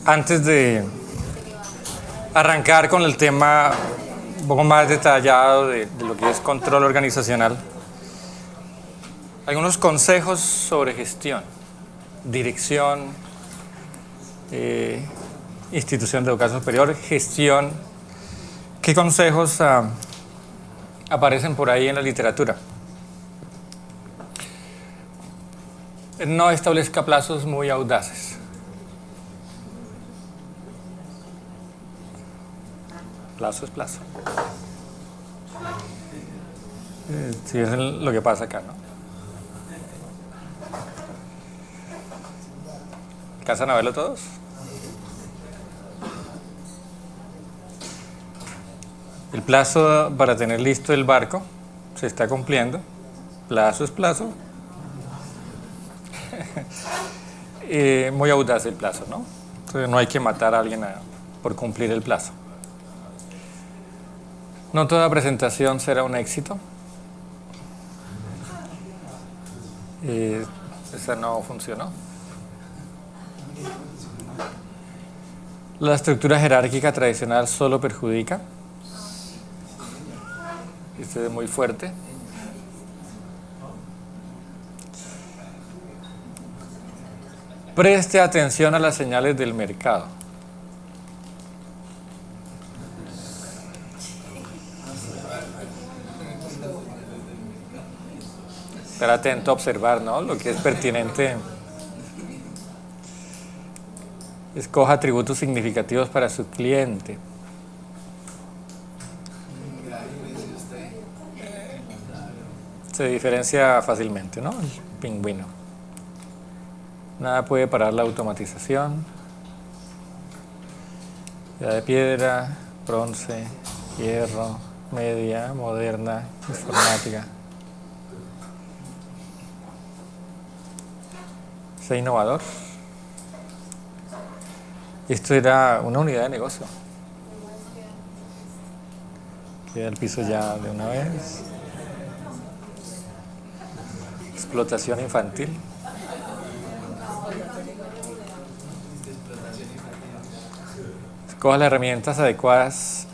Antes de arrancar con el tema un poco más detallado de lo que es control organizacional, algunos consejos sobre gestión, dirección, institución de educación superior, gestión. ¿Qué consejos aparecen por ahí en la literatura? No establezca plazos muy audaces. Plazo es plazo. Sí, es lo que pasa acá, ¿no? ¿Alcanzan a verlo todos? El plazo para tener listo el barco se está cumpliendo. Plazo es plazo. Muy audaz el plazo, ¿no? Entonces no hay que matar a alguien por cumplir el plazo. No toda presentación será un éxito. Esa no funcionó. La estructura jerárquica tradicional solo perjudica. Este es muy fuerte. Preste atención a las señales del mercado. Estar atento a observar, ¿no? Lo que es pertinente. Escoja atributos significativos para su cliente. Se diferencia fácilmente, ¿no? El pingüino. Nada puede parar la automatización. Edad de piedra, bronce, hierro, media, moderna, informática. Sea innovador. Esto era una unidad de negocio. Queda el piso ya de una vez. Explotación infantil. Escoja las herramientas adecuadas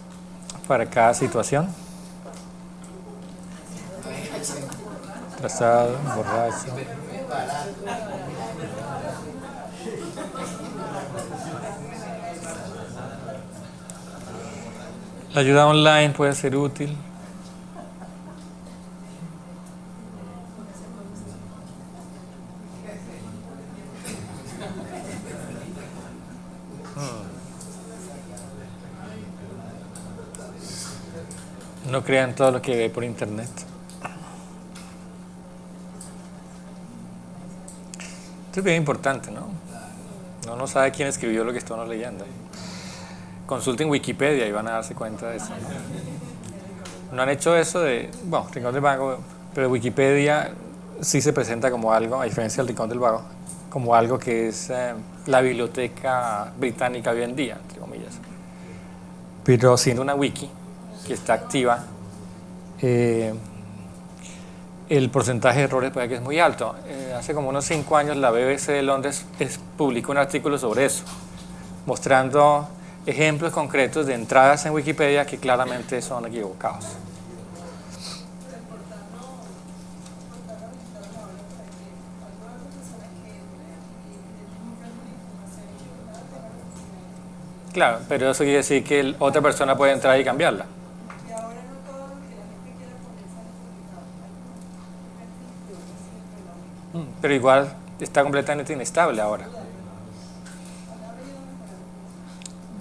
para cada situación. Trazado, borracho. La ayuda online puede ser útil. No crean todo lo que ve por internet. Esto es bien importante, ¿no? Uno no sabe quién escribió lo que estamos leyendo. Consulten Wikipedia y van a darse cuenta de eso, ¿no? No han hecho eso bueno, Rincón del Vago, pero Wikipedia sí se presenta como algo, a diferencia del Rincón del Vago, como algo que es la biblioteca británica hoy en día, entre comillas. Pero siendo una wiki que está activa, el porcentaje de errores puede que es muy alto. Hace como unos 5 años la BBC de Londres publicó un artículo sobre eso, mostrando ejemplos concretos de entradas en Wikipedia que claramente son equivocados. Claro, pero eso quiere decir que otra persona puede entrar y cambiarla. Pero igual está completamente inestable ahora.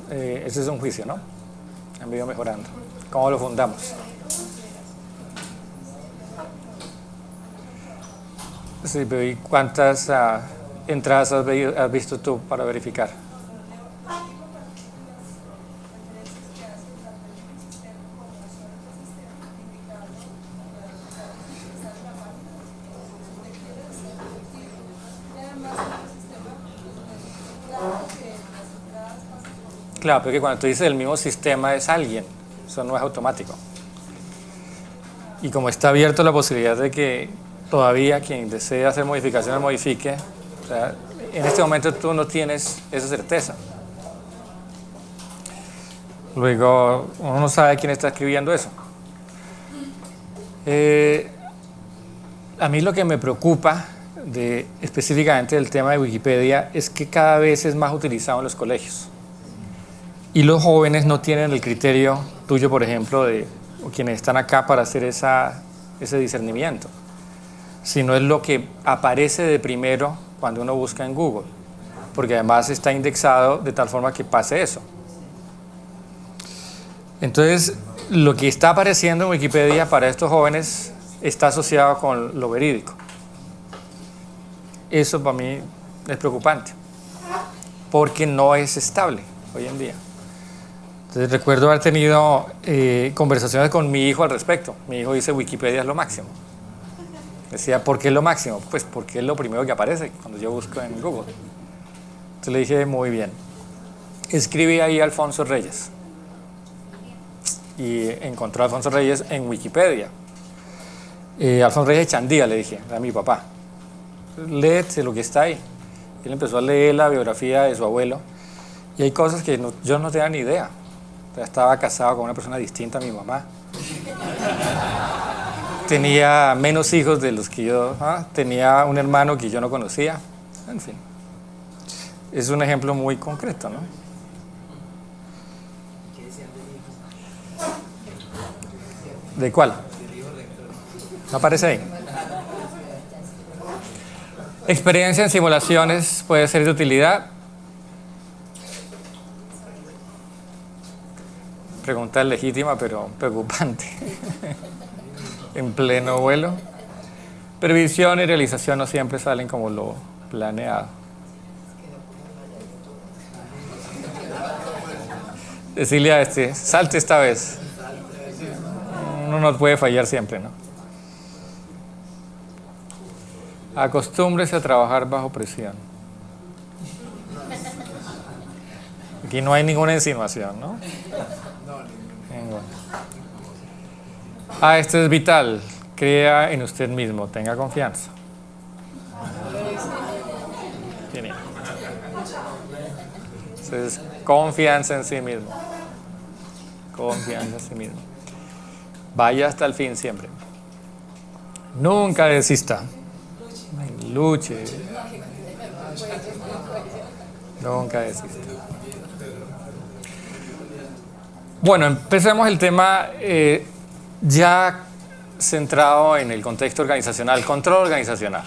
Ese es un juicio, ¿no? Han ido mejorando. ¿Cómo lo fundamos? Sí, pero ¿y cuántas entradas has visto tú para verificar? Claro, porque cuando tú dices el mismo sistema es alguien, eso no es automático. Y como está abierto la posibilidad de que todavía quien desee hacer modificaciones modifique, o sea, en este momento tú no tienes esa certeza. Luego, uno no sabe quién está escribiendo eso. A mí lo que me preocupa específicamente del tema de Wikipedia es que cada vez es más utilizado en los colegios. Y los jóvenes no tienen el criterio tuyo, por ejemplo, o quienes están acá para hacer ese discernimiento, sino es lo que aparece de primero cuando uno busca en Google, porque además está indexado de tal forma que pase eso. Entonces, lo que está apareciendo en Wikipedia para estos jóvenes está asociado con lo verídico. Eso para mí es preocupante, porque no es estable hoy en día. Entonces, recuerdo haber tenido conversaciones con mi hijo al respecto. Mi hijo dice: Wikipedia es lo máximo. Decía: ¿por qué es lo máximo? Pues porque es lo primero que aparece cuando yo busco en Google. Entonces le dije: muy bien. Escribí ahí Alfonso Reyes. Y encontró a Alfonso Reyes en Wikipedia. Alfonso Reyes Chandía, le dije a mi papá: léete lo que está ahí. Él empezó a leer la biografía de su abuelo y hay cosas que yo no tenía ni idea. O sea, estaba casado con una persona distinta a mi mamá. Tenía menos hijos de los que yo, tenía un hermano que yo no conocía. En fin, es un ejemplo muy concreto, ¿no? ¿De cuál? ¿No aparece ahí? Experiencia en simulaciones puede ser de utilidad. Pregunta legítima, pero preocupante. En pleno vuelo. Previsión y realización no siempre salen como lo planeado. Decirle a salte esta vez. Uno no puede fallar siempre, ¿no? Acostúmbrese a trabajar bajo presión. Aquí no hay ninguna insinuación, ¿no? Esto es vital. Crea en usted mismo. Tenga confianza. Genial. Entonces, confianza en sí mismo. Confianza en sí mismo. Vaya hasta el fin siempre. Nunca desista. Luche. Nunca desista. Bueno, empecemos el tema ya centrado en el contexto organizacional, control organizacional.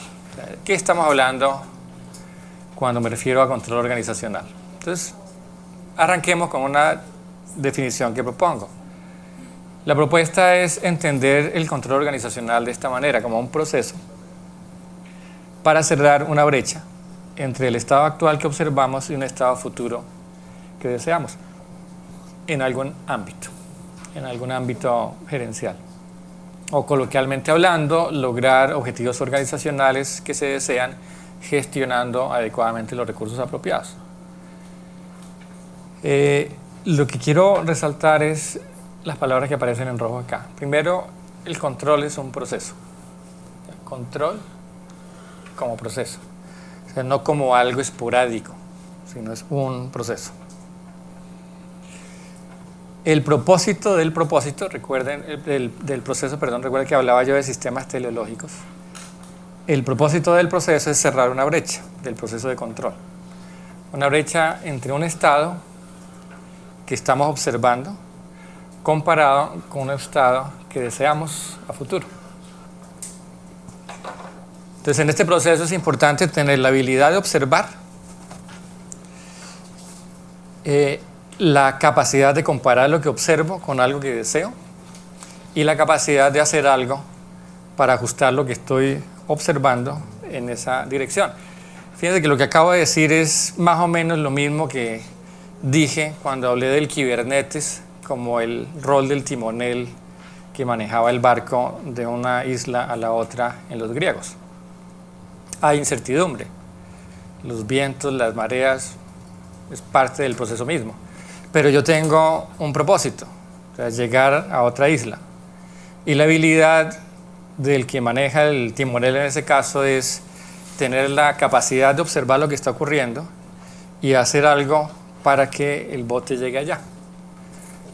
¿Qué estamos hablando cuando me refiero a control organizacional? Entonces, arranquemos con una definición que propongo. La propuesta es entender el control organizacional de esta manera, como un proceso para cerrar una brecha entre el estado actual que observamos y un estado futuro que deseamos en algún ámbito gerencial. O coloquialmente hablando, lograr objetivos organizacionales que se desean gestionando adecuadamente los recursos apropiados. Lo que quiero resaltar es las palabras que aparecen en rojo acá. Primero, el control es un proceso. Control como proceso. O sea, no como algo esporádico, sino es un proceso. El propósito del propósito, recuerden, del proceso, perdón, recuerden que hablaba yo de sistemas teleológicos. El propósito del proceso es cerrar una brecha del proceso de control. Una brecha entre un estado que estamos observando comparado con un estado que deseamos a futuro. Entonces, en este proceso es importante tener la habilidad de observar, la capacidad de comparar lo que observo con algo que deseo y la capacidad de hacer algo para ajustar lo que estoy observando en esa dirección. Fíjense que lo que acabo de decir es más o menos lo mismo que dije cuando hablé del Kubernetes como el rol del timonel que manejaba el barco de una isla a la otra en los griegos. Hay incertidumbre. Los vientos, las mareas, es parte del proceso mismo. Pero yo tengo un propósito, o sea, llegar a otra isla. Y la habilidad del que maneja el timonel en ese caso es tener la capacidad de observar lo que está ocurriendo y hacer algo para que el bote llegue allá.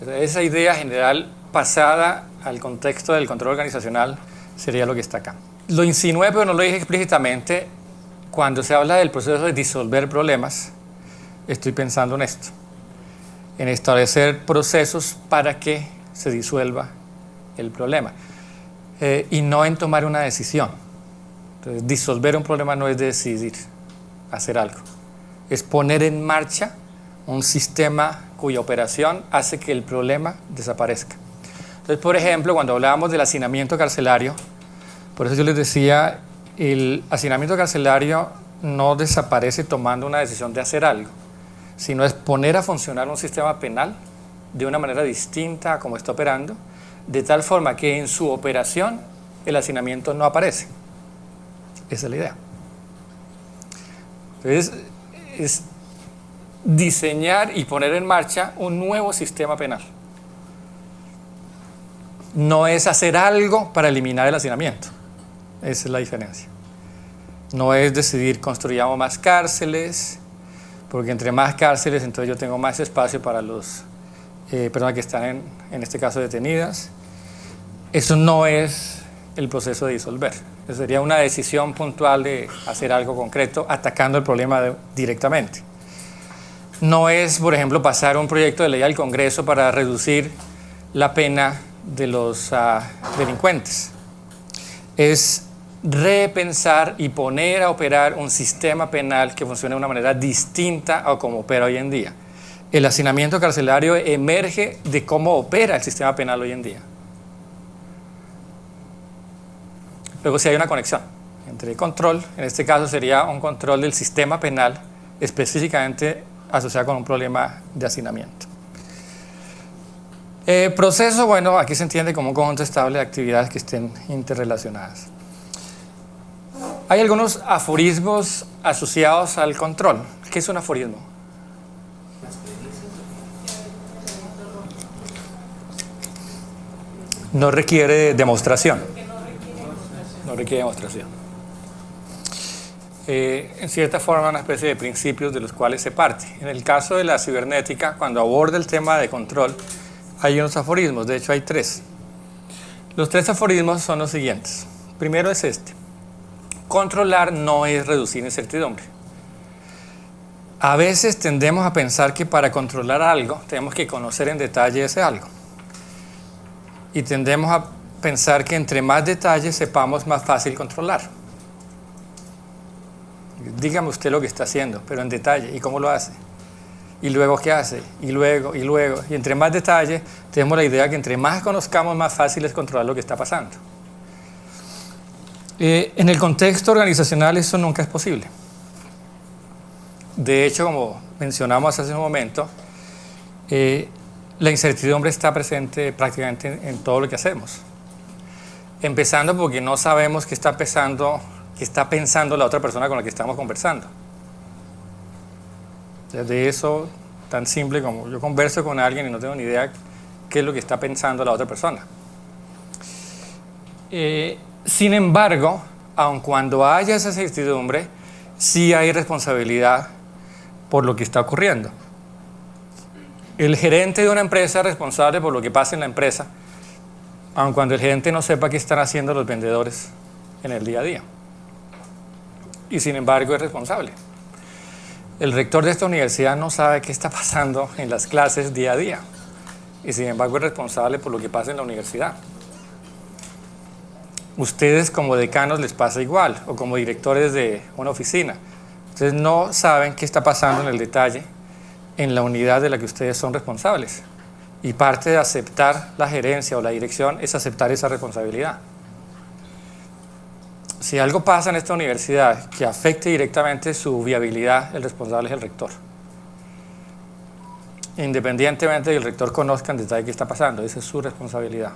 Esa idea general pasada al contexto del control organizacional sería lo que está acá. Lo insinué, pero no lo dije explícitamente. Cuando se habla del proceso de disolver problemas, estoy pensando en esto, en establecer procesos para que se disuelva el problema y no en tomar una decisión. Entonces, disolver un problema no es decidir hacer algo, es poner en marcha un sistema cuya operación hace que el problema desaparezca. Entonces, por ejemplo, cuando hablábamos del hacinamiento carcelario, por eso yo les decía, el hacinamiento carcelario no desaparece tomando una decisión de hacer algo, sino es poner a funcionar un sistema penal de una manera distinta a como está operando, de tal forma que en su operación el hacinamiento no aparece. Esa es la idea. Entonces, es diseñar y poner en marcha un nuevo sistema penal. No es hacer algo para eliminar el hacinamiento. Esa es la diferencia. No es decidir construyamos más cárceles, porque entre más cárceles entonces yo tengo más espacio para los personas que están en este caso detenidas. Eso no es el proceso de disolver. Eso sería una decisión puntual de hacer algo concreto atacando el problema directamente. No es, por ejemplo, pasar un proyecto de ley al Congreso para reducir la pena de los delincuentes. Es repensar y poner a operar un sistema penal que funcione de una manera distinta a como opera hoy en día. El hacinamiento carcelario emerge de cómo opera el sistema penal hoy en día. Luego sí hay una conexión entre control, en este caso sería un control del sistema penal específicamente asociado con un problema de hacinamiento. Proceso, bueno, aquí se entiende como un conjunto estable de actividades que estén interrelacionadas. Hay algunos aforismos asociados al control. ¿Qué es un aforismo? No requiere demostración. No requiere demostración. En cierta forma, una especie de principios de los cuales se parte. En el caso de la cibernética, cuando aborda el tema de control, hay unos aforismos, de hecho hay 3. Los 3 aforismos son los siguientes. Primero es este. Controlar no es reducir incertidumbre. A veces tendemos a pensar que para controlar algo tenemos que conocer en detalle ese algo. Y tendemos a pensar que entre más detalles sepamos, más fácil controlar. Dígame usted lo que está haciendo, pero en detalle, ¿y cómo lo hace? ¿Y luego qué hace? Y luego. Y entre más detalles, tenemos la idea que entre más conozcamos, más fácil es controlar lo que está pasando. En el contexto organizacional eso nunca es posible. De hecho, como mencionamos hace un momento, la incertidumbre está presente prácticamente en todo lo que hacemos. Empezando porque no sabemos qué está pensando la otra persona con la que estamos conversando. De eso, tan simple como yo converso con alguien y no tengo ni idea qué es lo que está pensando la otra persona. Sin embargo, aun cuando haya esa incertidumbre, sí hay responsabilidad por lo que está ocurriendo. El gerente de una empresa es responsable por lo que pasa en la empresa, aun cuando el gerente no sepa qué están haciendo los vendedores en el día a día. Y sin embargo es responsable. El rector de esta universidad no sabe qué está pasando en las clases día a día. Y sin embargo es responsable por lo que pasa en la universidad. Ustedes como decanos les pasa igual, o como directores de una oficina. Ustedes no saben qué está pasando en el detalle en la unidad de la que ustedes son responsables. Y parte de aceptar la gerencia o la dirección es aceptar esa responsabilidad. Si algo pasa en esta universidad que afecte directamente su viabilidad, el responsable es el rector. Independientemente de que el rector conozca en detalle qué está pasando, esa es su responsabilidad.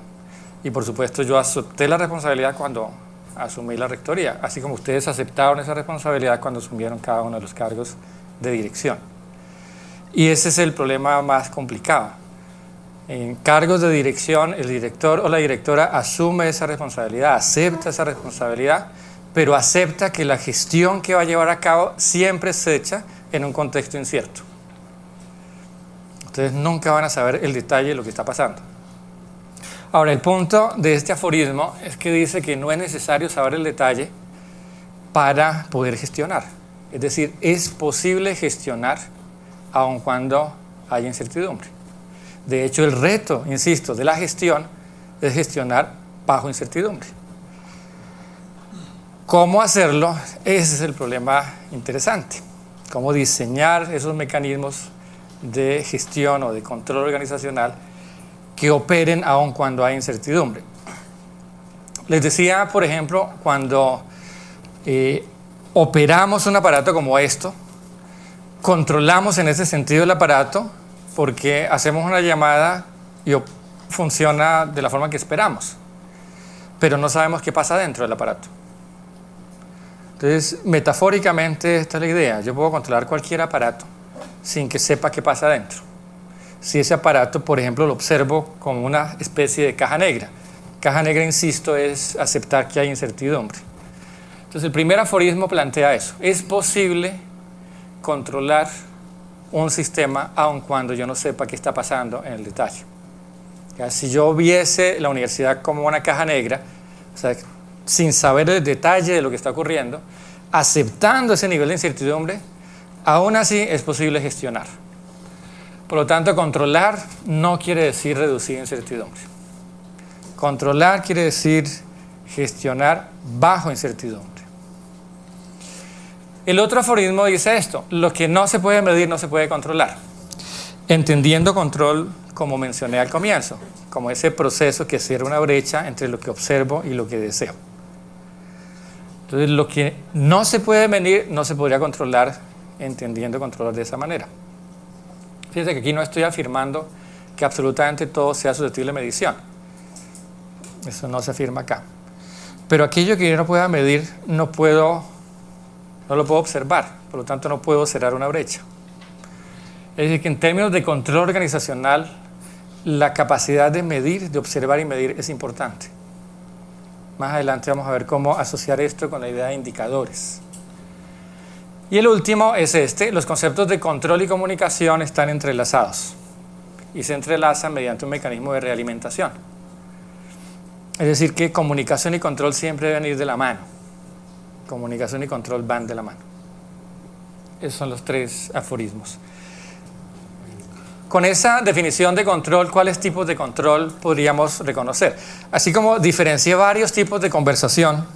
Y por supuesto yo acepté la responsabilidad cuando asumí la rectoría, así como ustedes aceptaron esa responsabilidad cuando asumieron cada uno de los cargos de dirección. Y ese es el problema más complicado. En cargos de dirección, el director o la directora asume esa responsabilidad, acepta esa responsabilidad, pero acepta que la gestión que va a llevar a cabo siempre se echa en un contexto incierto. Ustedes nunca van a saber el detalle de lo que está pasando. Ahora, el punto de este aforismo es que dice que no es necesario saber el detalle para poder gestionar. Es decir, es posible gestionar aun cuando haya incertidumbre. De hecho, el reto, insisto, de la gestión es gestionar bajo incertidumbre. ¿Cómo hacerlo? Ese es el problema interesante. ¿Cómo diseñar esos mecanismos de gestión o de control organizacional que operen aun cuando hay incertidumbre? Les decía, por ejemplo, cuando operamos un aparato como esto, controlamos en ese sentido el aparato porque hacemos una llamada y funciona de la forma que esperamos, pero no sabemos qué pasa dentro del aparato. Entonces, metafóricamente, esta es la idea. Yo puedo controlar cualquier aparato sin que sepa qué pasa dentro. Si ese aparato, por ejemplo, lo observo como una especie de caja negra. Caja negra, insisto, es aceptar que hay incertidumbre. Entonces, el primer aforismo plantea eso. Es posible controlar un sistema aun cuando yo no sepa qué está pasando en el detalle. ¿Ya? Si yo viese la universidad como una caja negra, o sea, sin saber el detalle de lo que está ocurriendo, aceptando ese nivel de incertidumbre, aún así es posible gestionar. Por lo tanto, controlar no quiere decir reducir incertidumbre. Controlar quiere decir gestionar bajo incertidumbre. El otro aforismo dice esto: lo que no se puede medir no se puede controlar. Entendiendo control, como mencioné al comienzo, como ese proceso que cierra una brecha entre lo que observo y lo que deseo. Entonces, lo que no se puede medir no se podría controlar, entendiendo control de esa manera. Fíjense que aquí no estoy afirmando que absolutamente todo sea susceptible de medición. Eso no se afirma acá. Pero aquello que yo no pueda medir, no lo puedo observar, por lo tanto no puedo cerrar una brecha. Es decir, que en términos de control organizacional, la capacidad de medir, de observar y medir es importante. Más adelante vamos a ver cómo asociar esto con la idea de indicadores. Y el último es este: los conceptos de control y comunicación están entrelazados y se entrelazan mediante un mecanismo de realimentación. Es decir, que comunicación y control siempre deben ir de la mano. Comunicación y control van de la mano. Esos son los tres aforismos. Con esa definición de control, ¿cuáles tipos de control podríamos reconocer? Así como diferencié varios tipos de conversación,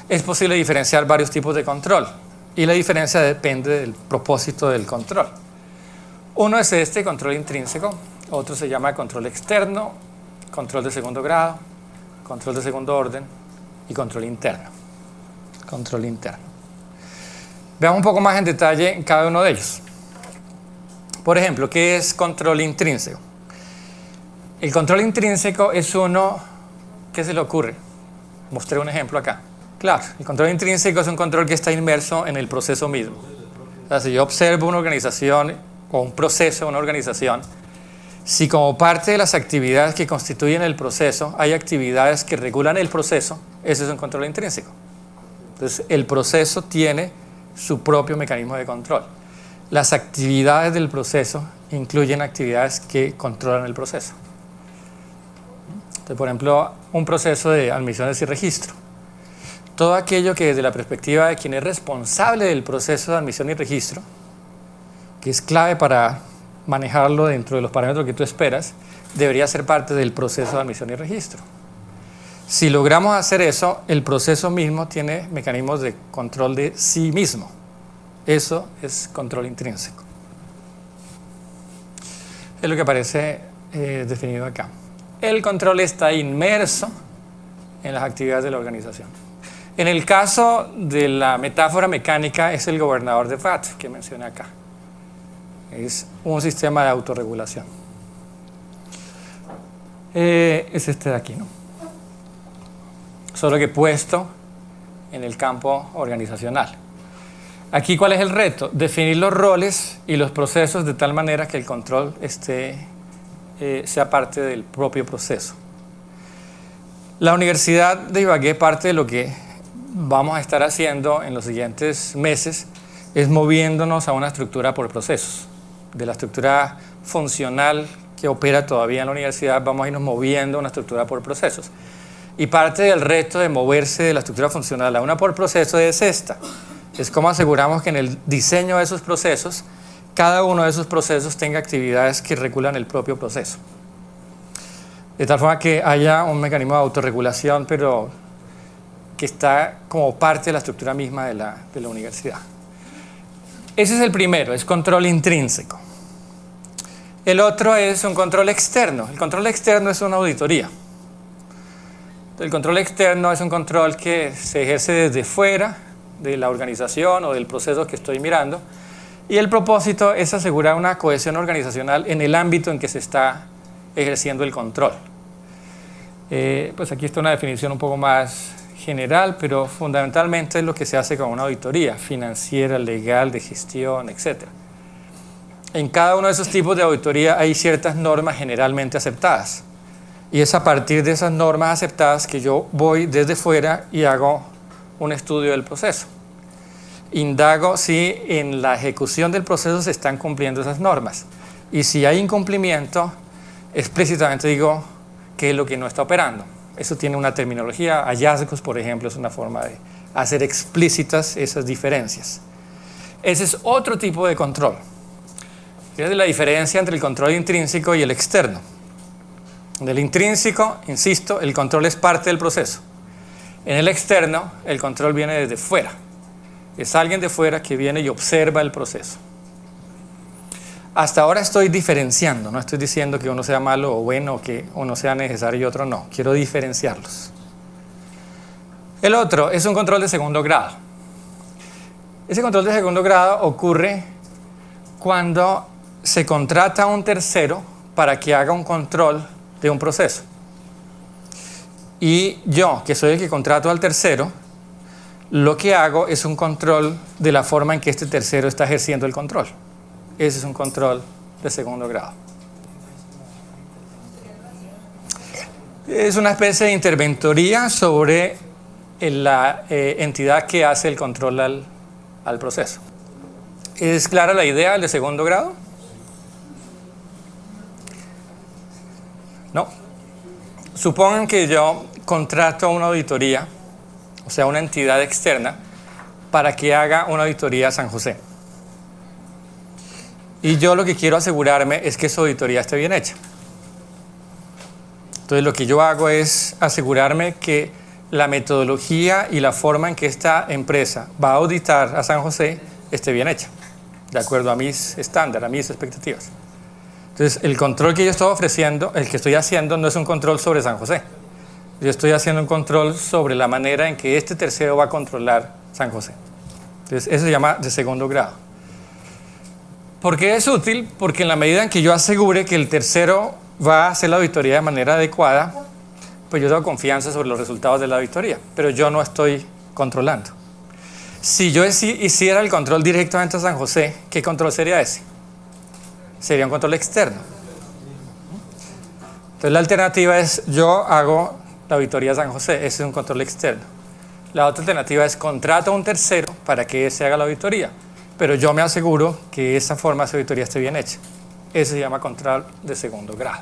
es posible diferenciar varios tipos de control. Y la diferencia depende del propósito del control. Uno es este, control intrínseco. Otro se llama control externo, control de segundo grado, control de segundo orden y control interno. Control interno. Veamos un poco más en detalle en cada uno de ellos. Por ejemplo, ¿qué es control intrínseco? El control intrínseco es uno, ¿qué se le ocurre? Mostré un ejemplo acá. Claro, el control intrínseco es un control que está inmerso en el proceso mismo. O sea, si yo observo una organización o un proceso de una organización, si como parte de las actividades que constituyen el proceso hay actividades que regulan el proceso, ese es un control intrínseco. Entonces, el proceso tiene su propio mecanismo de control. Las actividades del proceso incluyen actividades que controlan el proceso. Entonces, por ejemplo, un proceso de admisiones y registro. Todo aquello que desde la perspectiva de quien es responsable del proceso de admisión y registro, que es clave para manejarlo dentro de los parámetros que tú esperas, debería ser parte del proceso de admisión y registro. Si logramos hacer eso, el proceso mismo tiene mecanismos de control de sí mismo. Eso es control intrínseco. Es lo que aparece definido acá. El control está inmerso en las actividades de la organización. En el caso de la metáfora mecánica, es el gobernador de Watt que mencioné acá. Es un sistema de autorregulación. Es este de aquí, ¿no? Solo que puesto en el campo organizacional. Aquí, ¿cuál es el reto? Definir los roles y los procesos de tal manera que el control sea parte del propio proceso. La Universidad de Ibagué, parte de lo que vamos a estar haciendo en los siguientes meses es moviéndonos a una estructura por procesos. De la estructura funcional que opera todavía en la universidad, vamos a irnos moviendo una estructura por procesos. Y parte del reto de moverse de la estructura funcional a una por proceso es esta. Es cómo aseguramos que en el diseño de esos procesos, cada uno de esos procesos tenga actividades que regulan el propio proceso. De tal forma que haya un mecanismo de autorregulación, pero que está como parte de la estructura misma de la universidad. Ese es el primero, es control intrínseco. El otro es un control externo. El control externo es una auditoría. El control externo es un control que se ejerce desde fuera de la organización o del proceso que estoy mirando, y el propósito es asegurar una cohesión organizacional en el ámbito en que se está ejerciendo el control. Pues aquí está una definición un poco más general, pero fundamentalmente es lo que se hace con una auditoría financiera, legal, de gestión, etc. En cada uno de esos tipos de auditoría hay ciertas normas generalmente aceptadas, y es a partir de esas normas aceptadas que yo voy desde fuera y hago un estudio del proceso. Indago si en la ejecución del proceso se están cumpliendo esas normas, y si hay incumplimiento, explícitamente digo qué es lo que no está operando. Eso tiene una terminología. Hallazgos, por ejemplo, es una forma de hacer explícitas esas diferencias. Ese es otro tipo de control. Es la diferencia entre el control intrínseco y el externo. Del intrínseco, insisto, el control es parte del proceso. En el externo, el control viene desde fuera. Es alguien de fuera que viene y observa el proceso. Hasta ahora estoy diferenciando, no estoy diciendo que uno sea malo o bueno, o que uno sea necesario y otro no. Quiero diferenciarlos. El otro es un control de segundo grado. Ese control de segundo grado ocurre cuando se contrata a un tercero para que haga un control de un proceso. Y yo, que soy el que contrato al tercero, lo que hago es un control de la forma en que este tercero está ejerciendo el control. Ese es un control de segundo grado. Es una especie de interventoría sobre la entidad que hace el control al proceso. ¿Es clara la idea del de segundo grado? No. Supongan que yo contrato una auditoría, o sea, una entidad externa, para que haga una auditoría a San José. Y yo lo que quiero asegurarme es que esa auditoría esté bien hecha. Entonces lo que yo hago es asegurarme que la metodología y la forma en que esta empresa va a auditar a San José esté bien hecha, de acuerdo a mis estándares, a mis expectativas. Entonces el control que yo estoy ofreciendo, el que estoy haciendo, no es un control sobre San José. Yo estoy haciendo un control sobre la manera en que este tercero va a controlar San José. Entonces eso se llama de segundo grado. ¿Por qué es útil? Porque en la medida en que yo asegure que el tercero va a hacer la auditoría de manera adecuada, pues yo tengo confianza sobre los resultados de la auditoría, pero yo no estoy controlando. Si yo hiciera el control directamente a San José, ¿qué control sería ese? Sería un control externo. Entonces la alternativa es yo hago la auditoría a San José, ese es un control externo. La otra alternativa es contrato a un tercero para que ese haga la auditoría, pero yo me aseguro que esa forma de auditoría esté bien hecha. Ese se llama control de segundo grado.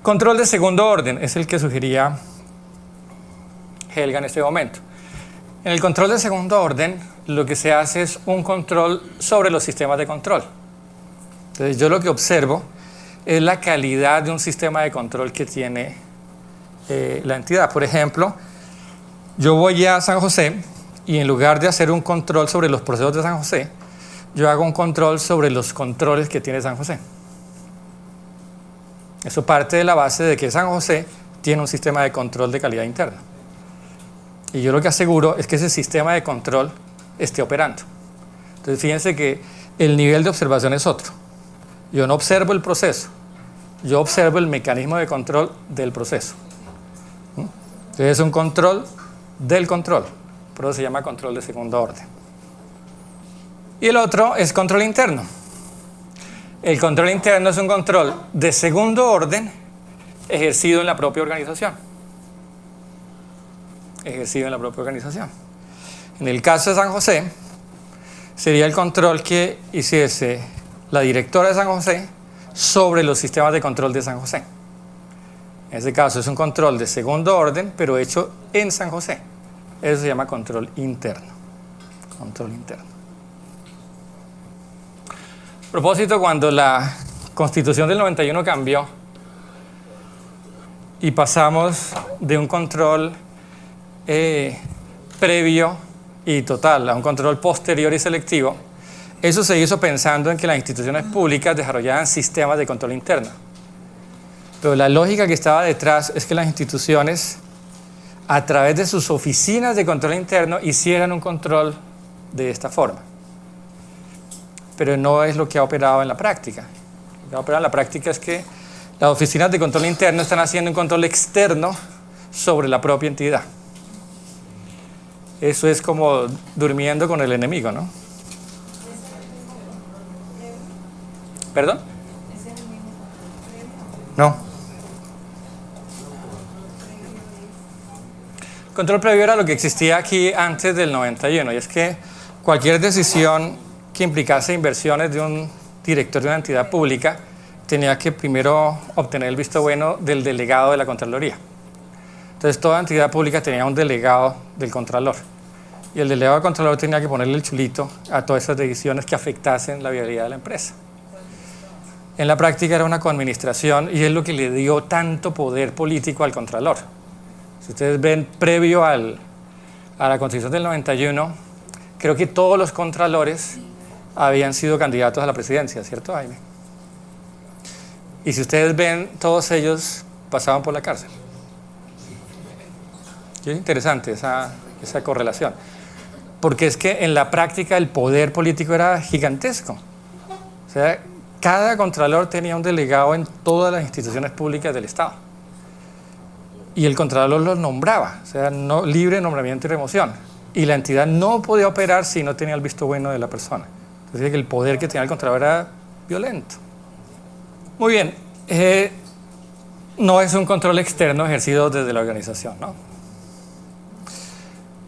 Control de segundo orden es el que sugería Helga en este momento. En el control de segundo orden, lo que se hace es un control sobre los sistemas de control. Entonces, yo lo que observo es la calidad de un sistema de control que tiene la entidad. Por ejemplo, yo voy a San José y en lugar de hacer un control sobre los procesos de San José, yo hago un control sobre los controles que tiene San José. Eso parte de la base de que San José tiene un sistema de control de calidad interna. Y yo lo que aseguro es que ese sistema de control esté operando. Entonces fíjense que el nivel de observación es otro. Yo no observo el proceso, yo observo el mecanismo de control del proceso. Entonces es un control del control, por eso se llama control de segundo orden. Y el otro es control interno. El control interno es un control de segundo orden ejercido en la propia organización. En el caso de San José, sería el control que hiciese la directora de San José sobre los sistemas de control de San José. En este caso es un control de segundo orden, pero hecho en San José. Eso se llama control interno. Control interno. A propósito, cuando la Constitución del 91 cambió y pasamos de un control previo y total a un control posterior y selectivo, eso se hizo pensando en que las instituciones públicas desarrollaran sistemas de control interno. Pero la lógica que estaba detrás es que las instituciones, a través de sus oficinas de control interno, hicieran un control de esta forma. Pero no es lo que ha operado en la práctica. Lo que ha operado en la práctica es que las oficinas de control interno están haciendo un control externo sobre la propia entidad. Eso es como durmiendo con el enemigo, ¿no? ¿Perdón? No. Control previo era lo que existía aquí antes del 91, y es que cualquier decisión que implicase inversiones de un director de una entidad pública tenía que primero obtener el visto bueno del delegado de la Contraloría. Entonces toda entidad pública tenía un delegado del Contralor, y el delegado del Contralor tenía que ponerle el chulito a todas esas decisiones que afectasen la viabilidad de la empresa. En la práctica era una coadministración, y es lo que le dio tanto poder político al Contralor. Si ustedes ven, previo a la Constitución del 91, creo que todos los contralores habían sido candidatos a la presidencia, ¿cierto, Jaime? Y si ustedes ven, todos ellos pasaban por la cárcel. Y es interesante esa correlación, porque es que en la práctica el poder político era gigantesco. O sea, cada contralor tenía un delegado en todas las instituciones públicas del Estado. Y el Contralor los nombraba, o sea, no, libre nombramiento y remoción. Y la entidad no podía operar si no tenía el visto bueno de la persona. Entonces, el poder que tenía el Contralor era violento. Muy bien, no es un control externo ejercido desde la organización, ¿no?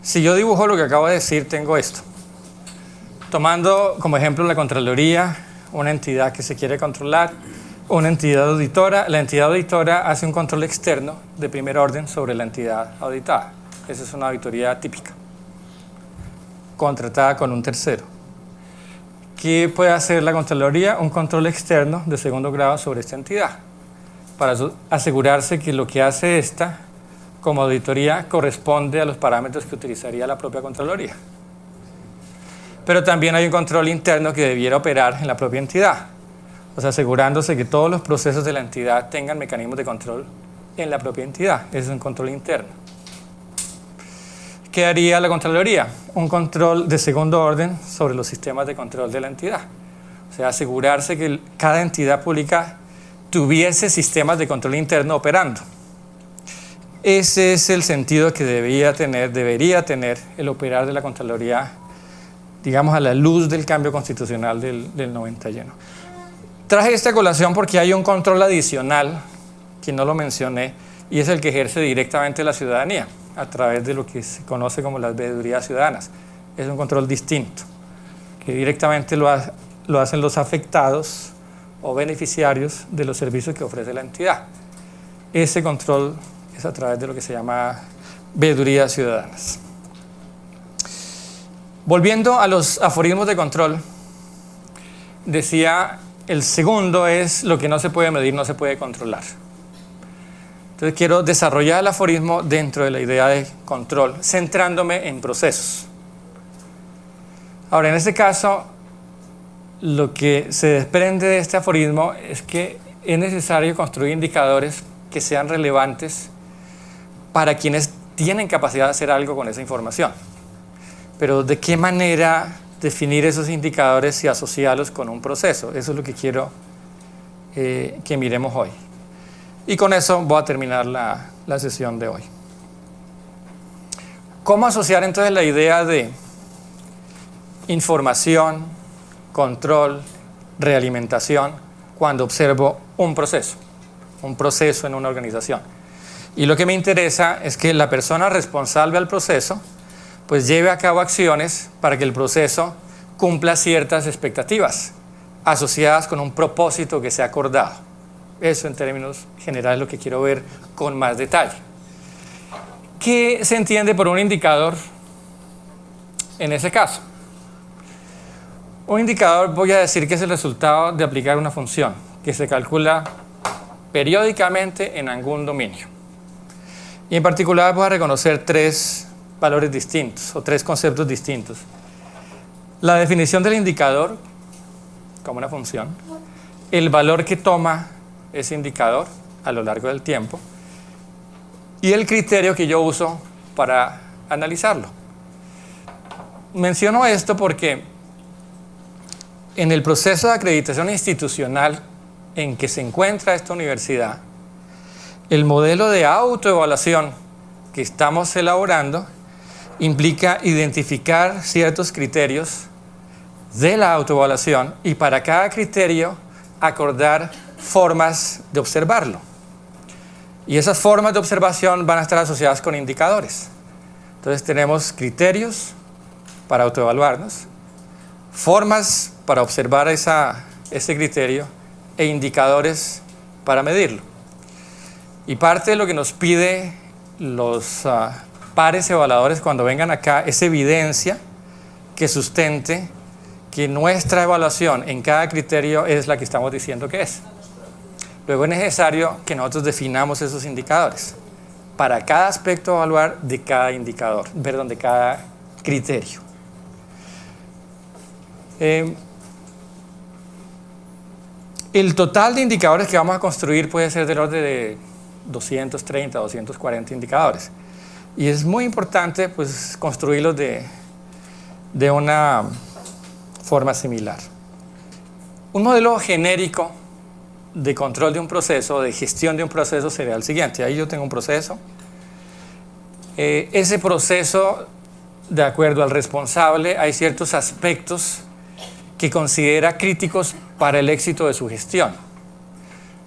Si yo dibujo lo que acabo de decir, tengo esto. Tomando como ejemplo la Contraloría, una entidad que se quiere controlar, una entidad auditora. La entidad auditora hace un control externo de primer orden sobre la entidad auditada. Esa es una auditoría típica, contratada con un tercero. ¿Qué puede hacer la Contraloría? Un control externo de segundo grado sobre esta entidad, para asegurarse que lo que hace esta como auditoría corresponde a los parámetros que utilizaría la propia Contraloría. Pero también hay un control interno que debiera operar en la propia entidad, o sea, asegurándose que todos los procesos de la entidad tengan mecanismos de control en la propia entidad. Ese es un control interno. ¿Qué haría la Contraloría? Un control de segundo orden sobre los sistemas de control de la entidad. O sea, asegurarse que cada entidad pública tuviese sistemas de control interno operando. Ese es el sentido que debería tener el operar de la Contraloría, digamos, a la luz del cambio constitucional del 91. Traje esta colación porque hay un control adicional, que no lo mencioné, y es el que ejerce directamente la ciudadanía, a través de lo que se conoce como las veedurías ciudadanas. Es un control distinto, que directamente lo hacen los afectados o beneficiarios de los servicios que ofrece la entidad. Ese control es a través de lo que se llama veedurías ciudadanas. Volviendo a los aforismos de control, decía, el segundo es lo que no se puede medir, no se puede controlar. Entonces quiero desarrollar el aforismo dentro de la idea de control, centrándome en procesos. Ahora, en este caso, lo que se desprende de este aforismo es que es necesario construir indicadores que sean relevantes para quienes tienen capacidad de hacer algo con esa información. Pero ¿de qué manera definir esos indicadores y asociarlos con un proceso? Eso es lo que quiero que miremos hoy. Y con eso voy a terminar la sesión de hoy. ¿Cómo asociar entonces la idea de información, control, realimentación cuando observo un proceso en una organización? Y lo que me interesa es que la persona responsable al proceso pues lleve a cabo acciones para que el proceso cumpla ciertas expectativas asociadas con un propósito que se ha acordado. Eso en términos generales es lo que quiero ver con más detalle. ¿Qué se entiende por un indicador en ese caso? Un indicador, voy a decir que es el resultado de aplicar una función que se calcula periódicamente en algún dominio. Y en particular voy a reconocer tres valores distintos o tres conceptos distintos. La definición del indicador como una función, el valor que toma ese indicador a lo largo del tiempo y el criterio que yo uso para analizarlo. Menciono esto porque en el proceso de acreditación institucional en que se encuentra esta universidad, el modelo de autoevaluación que estamos elaborando implica identificar ciertos criterios de la autoevaluación y para cada criterio acordar formas de observarlo. Y esas formas de observación van a estar asociadas con indicadores. Entonces tenemos criterios para autoevaluarnos, formas para observar ese criterio e indicadores para medirlo. Y parte de lo que nos pide los pares evaluadores cuando vengan acá es evidencia que sustente que nuestra evaluación en cada criterio es la que estamos diciendo que es. Luego es necesario que nosotros definamos esos indicadores para cada aspecto a evaluar de cada indicador, perdón, de cada criterio. El total de indicadores que vamos a construir puede ser del orden de 230, 240 indicadores. Y es muy importante pues, construirlos de una forma similar. Un modelo genérico de control de un proceso, de gestión de un proceso sería el siguiente. Ahí yo tengo un proceso. Ese proceso, de acuerdo al responsable, hay ciertos aspectos que considera críticos para el éxito de su gestión.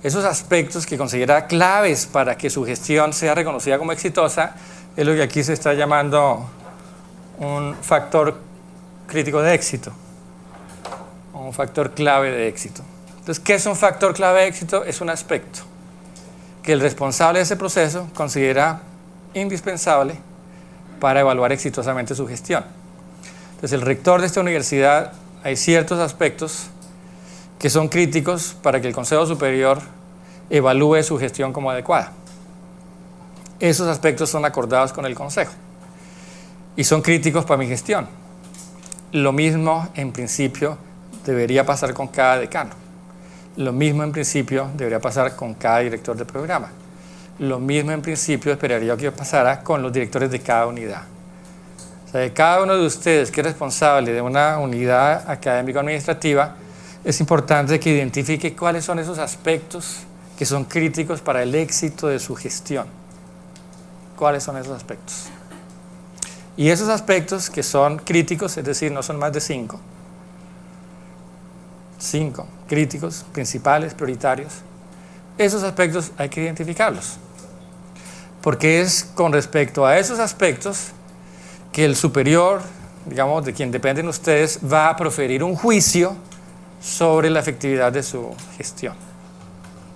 Esos aspectos que considera claves para que su gestión sea reconocida como exitosa es lo que aquí se está llamando un factor crítico de éxito, un factor clave de éxito. Entonces, ¿qué es un factor clave de éxito? Es un aspecto que el responsable de ese proceso considera indispensable para evaluar exitosamente su gestión. Entonces, el rector de esta universidad, hay ciertos aspectos que son críticos para que el Consejo Superior evalúe su gestión como adecuada. Esos aspectos son acordados con el Consejo y son críticos para mi gestión. Lo mismo, en principio, debería pasar con cada decano. Lo mismo, en principio, debería pasar con cada director de programa. Lo mismo, en principio, esperaría que pasara con los directores de cada unidad. O sea, de cada uno de ustedes que es responsable de una unidad académico-administrativa, es importante que identifique cuáles son esos aspectos que son críticos para el éxito de su gestión. ¿Cuáles son esos aspectos? Y esos aspectos que son críticos, es decir, no son más de 5 críticos, principales, prioritarios, esos aspectos hay que identificarlos. Porque es con respecto a esos aspectos que el superior, digamos, de quien dependen ustedes, va a proferir un juicio sobre la efectividad de su gestión.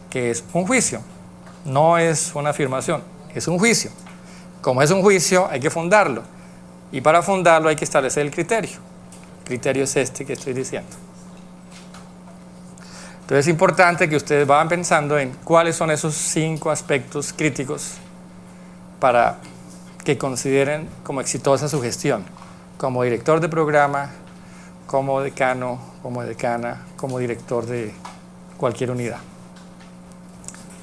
Que es un juicio, no es una afirmación, es un juicio. Como es un juicio, hay que fundarlo. Y para fundarlo hay que establecer el criterio. El criterio es este que estoy diciendo. Entonces es importante que ustedes vayan pensando en cuáles son esos 5 aspectos críticos para que consideren como exitosa su gestión, como director de programa, como decano, como decana, como director de cualquier unidad.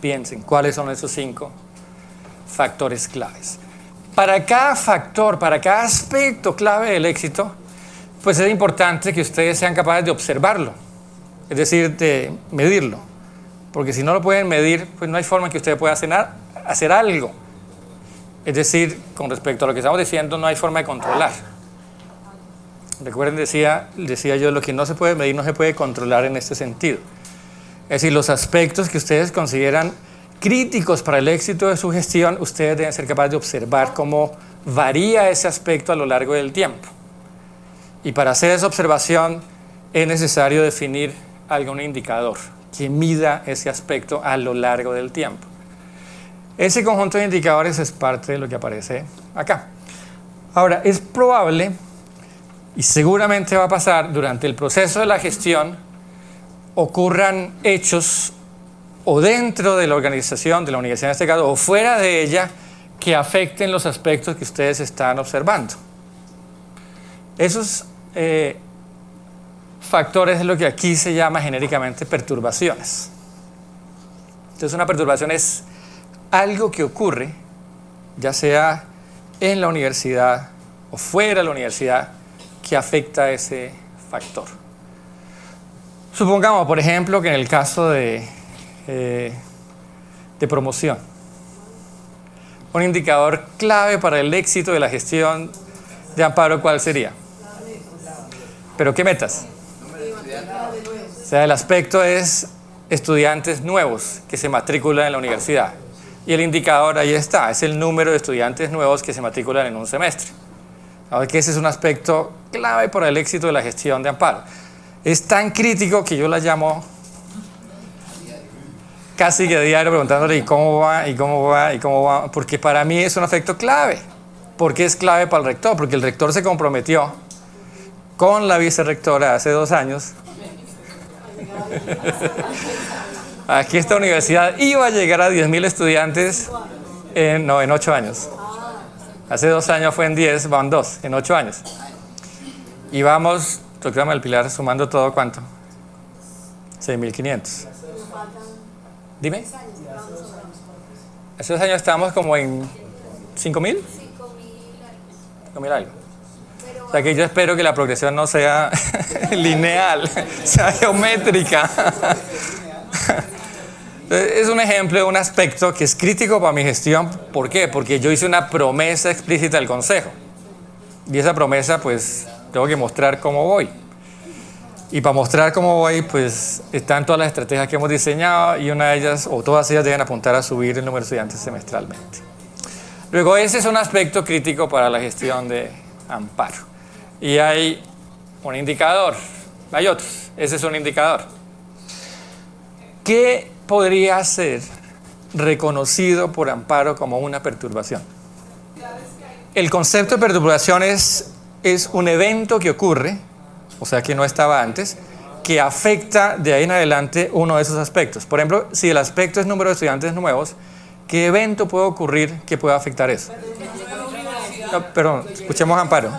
Piensen cuáles son esos 5 factores claves. Para cada factor, para cada aspecto clave del éxito, pues es importante que ustedes sean capaces de observarlo, es decir, de medirlo, porque si no lo pueden medir, pues no hay forma en que ustedes puedan hacer algo. Es decir, con respecto a lo que estamos diciendo, no hay forma de controlar. Recuerden, decía yo, lo que no se puede medir no se puede controlar en este sentido. Es decir, los aspectos que ustedes consideran críticos para el éxito de su gestión, ustedes deben ser capaces de observar cómo varía ese aspecto a lo largo del tiempo. Y para hacer esa observación es necesario definir algún indicador que mida ese aspecto a lo largo del tiempo. Ese conjunto de indicadores es parte de lo que aparece acá. Ahora, es probable y seguramente va a pasar durante el proceso de la gestión ocurran hechos o dentro de la organización, de la universidad en este caso, o fuera de ella, que afecten los aspectos que ustedes están observando. Esos factores es lo que aquí se llama genéricamente perturbaciones. Entonces una perturbación es algo que ocurre, ya sea en la universidad o fuera de la universidad, que afecta a ese factor. Supongamos, por ejemplo, que en el caso de promoción, un indicador clave para el éxito de la gestión de amparo, ¿cuál sería? ¿Pero qué metas? O sea, el aspecto es estudiantes nuevos que se matriculan en la universidad. Y el indicador ahí está, es el número de estudiantes nuevos que se matriculan en un semestre. Ahora que ese es un aspecto clave para el éxito de la gestión de amparo. Es tan crítico que yo la llamo casi que a diario preguntándole ¿y cómo va? ¿Y cómo va? ¿Y cómo va? Porque para mí es un aspecto clave. ¿Por qué es clave para el rector? Porque el rector se comprometió con la vicerrectora hace 2 años a que esta universidad iba a llegar a 10.000 estudiantes en 8 años. Hace 2 años fue en 10, van 2, en 8 años. Y vamos, doctora del Pilar, sumando todo, ¿cuánto? 6.500. Dime. Hace 2 años estábamos como en 5.000. 5.000 algo. O sea que yo espero que la progresión no sea lineal, sea geométrica. Es un ejemplo de un aspecto que es crítico para mi gestión. ¿Por qué? Porque yo hice una promesa explícita al consejo. Y esa promesa, pues, tengo que mostrar cómo voy. Y para mostrar cómo voy, pues, están todas las estrategias que hemos diseñado y una de ellas, o todas ellas, deben apuntar a subir el número de estudiantes semestralmente. Luego, ese es un aspecto crítico para la gestión de amparo. Y hay un indicador, hay otros. Ese es un indicador. ¿Qué podría ser reconocido por amparo como una perturbación? El concepto de perturbación es un evento que ocurre, o sea que no estaba antes, que afecta de ahí en adelante uno de esos aspectos. Por ejemplo, si el aspecto es número de estudiantes nuevos, ¿qué evento puede ocurrir que pueda afectar eso? No, perdón, escuchemos amparo.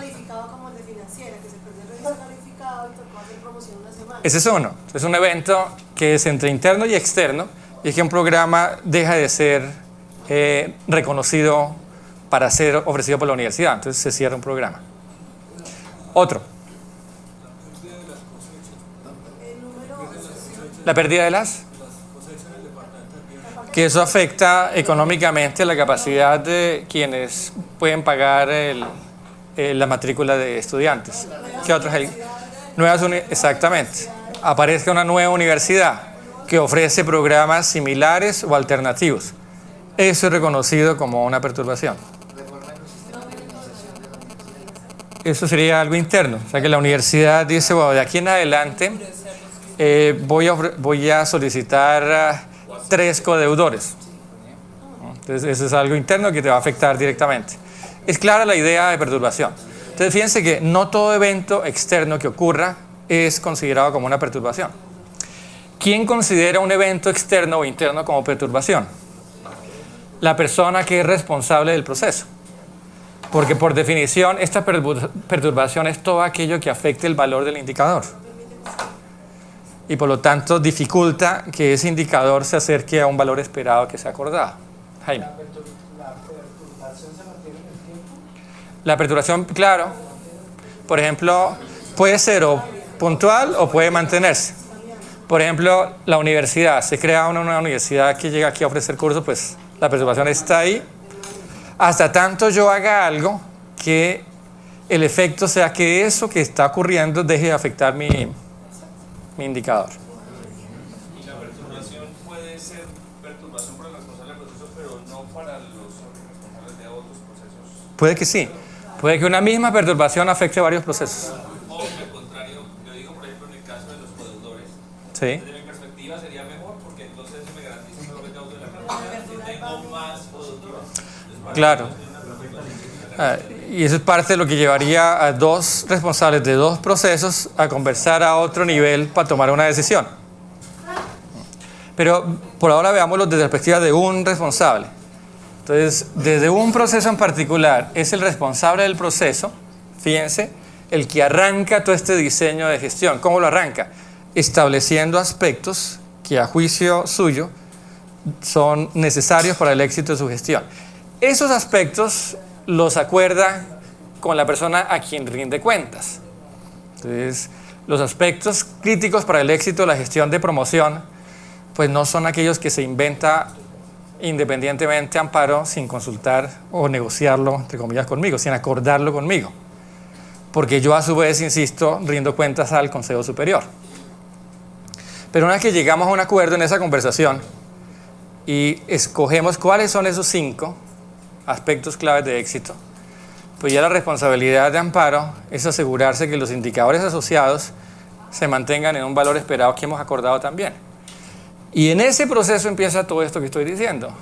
Ese es uno. Es un evento que es entre interno y externo, y es que un programa deja de ser reconocido para ser ofrecido por la universidad. Entonces se cierra un programa. Otro. La pérdida de las. Que eso afecta económicamente la capacidad de quienes pueden pagar la matrícula de estudiantes. ¿Qué otros hay? Exactamente. Aparezca una nueva universidad que ofrece programas similares o alternativos. Eso es reconocido como una perturbación. Eso sería algo interno. O sea que la universidad dice, bueno, de aquí en adelante voy a solicitar 3 codeudores. Entonces eso es algo interno que te va a afectar directamente. Es clara la idea de perturbación. Entonces fíjense que no todo evento externo que ocurra es considerado como una perturbación. ¿Quién considera un evento externo o interno como perturbación? La persona que es responsable del proceso. Porque por definición esta perturbación es todo aquello que afecte el valor del indicador. Y por lo tanto dificulta que ese indicador se acerque a un valor esperado que se ha acordado. Jaime. ¿La perturbación se mantiene en el tiempo? La perturbación, claro. Por ejemplo, puede ser o puntual o puede mantenerse. Por ejemplo, la universidad. Se crea una nueva universidad que llega aquí a ofrecer cursos, pues la perturbación está ahí. Hasta tanto yo haga algo que el efecto sea que eso que está ocurriendo deje de afectar mi indicador. Y la perturbación puede ser perturbación para el responsable del proceso, pero no para los responsables de otros procesos. Puede que sí. Puede que una misma perturbación afecte varios procesos. O Sí. Desde mi perspectiva sería mejor porque entonces me garantiza que lo que tengo de la cantidad, si tengo más productiva. Claro. Y eso es parte de lo que llevaría a dos responsables de dos procesos a conversar a otro nivel para tomar una decisión. Pero por ahora veámoslo desde la perspectiva de un responsable. Entonces, desde un proceso en particular, es el responsable del proceso, fíjense, el que arranca todo este diseño de gestión. ¿Cómo lo arranca? Estableciendo aspectos que a juicio suyo son necesarios para el éxito de su gestión. Esos aspectos los acuerda con la persona a quien rinde cuentas. Entonces, los aspectos críticos para el éxito de la gestión de promoción, pues no son aquellos que se inventa independientemente Amparo sin consultar o negociarlo, entre comillas, conmigo, sin acordarlo conmigo. Porque yo a su vez, insisto, rindo cuentas al Consejo Superior. Pero una vez que llegamos a un acuerdo en esa conversación y escogemos cuáles son esos 5 aspectos claves de éxito, pues ya la responsabilidad de Amparo es asegurarse que los indicadores asociados se mantengan en un valor esperado que hemos acordado también. Y en ese proceso empieza todo esto que estoy diciendo.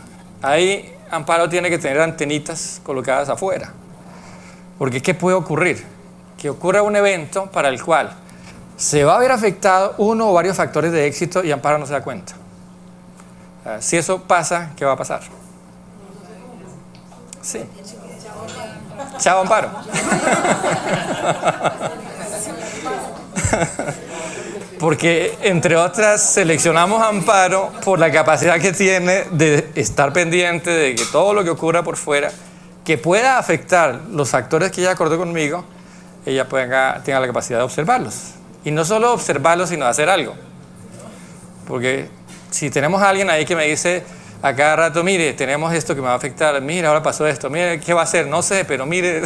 Ahí Amparo tiene que tener antenitas colocadas afuera. Porque ¿qué puede ocurrir? Que ocurra un evento para el cual se va a ver afectado uno o varios factores de éxito y Amparo no se da cuenta. Si eso pasa, ¿qué va a pasar? Sí. Chao, Amparo. Porque, entre otras, seleccionamos a Amparo por la capacidad que tiene de estar pendiente de que todo lo que ocurra por fuera, que pueda afectar los factores que ella acordó conmigo, ella tenga la capacidad de observarlos. Y no solo observarlos, sino hacer algo. Porque si tenemos a alguien ahí que me dice a cada rato, mire, tenemos esto que me va a afectar, mire, ahora pasó esto, mire, ¿qué va a hacer? No sé, pero mire.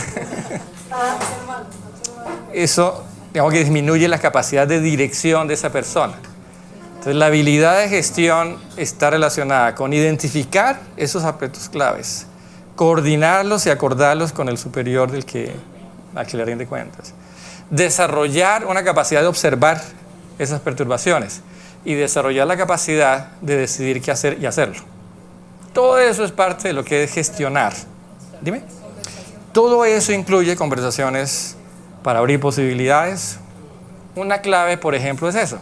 Eso, digamos que disminuye la capacidad de dirección de esa persona. Entonces, la habilidad de gestión está relacionada con identificar esos aspectos claves, coordinarlos y acordarlos con el superior al que le rinde cuentas. Desarrollar una capacidad de observar esas perturbaciones y desarrollar la capacidad de decidir qué hacer y hacerlo. Todo eso es parte de lo que es gestionar. Dime. Todo eso incluye conversaciones para abrir posibilidades. Una clave, por ejemplo, es eso.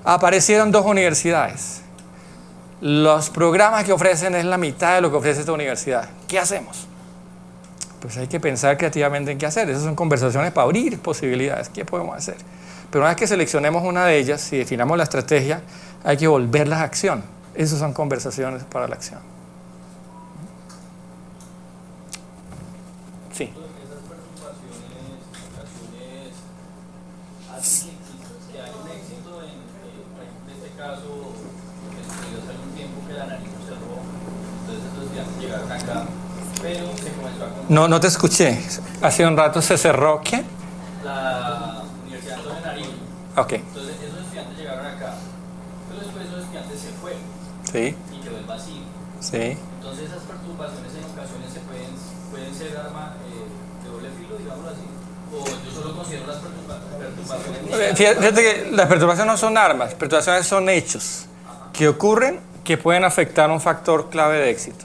Aparecieron 2 universidades. Los programas que ofrecen es la mitad de lo que ofrece esta universidad. ¿Qué hacemos? Pues hay que pensar creativamente en qué hacer. Esas son conversaciones para abrir posibilidades. ¿Qué podemos hacer? Pero una vez que seleccionemos una de ellas y definamos la estrategia, hay que volverlas a acción. Esas son conversaciones para la acción. Sí. Esas perturbaciones, ocasiones, hacen que haya un éxito por ejemplo, en este caso, que sucedió hace algún tiempo que la nariz se cerró, entonces estos estudiantes llegaron acá, pero se comenzó a... No te escuché. Hace un rato se cerró, ¿qué? La Universidad Antonio Nariño. Ok. Entonces esos estudiantes llegaron acá, pero después esos estudiantes se fueron Sí. y quedó el vacío. Sí. Entonces esas perturbaciones en ocasiones pueden ser arma de doble filo, digámoslo así, o yo solo considero las perturbaciones. Fíjate que las perturbaciones no son armas, perturbaciones son hechos que ocurren que pueden afectar un factor clave de éxito.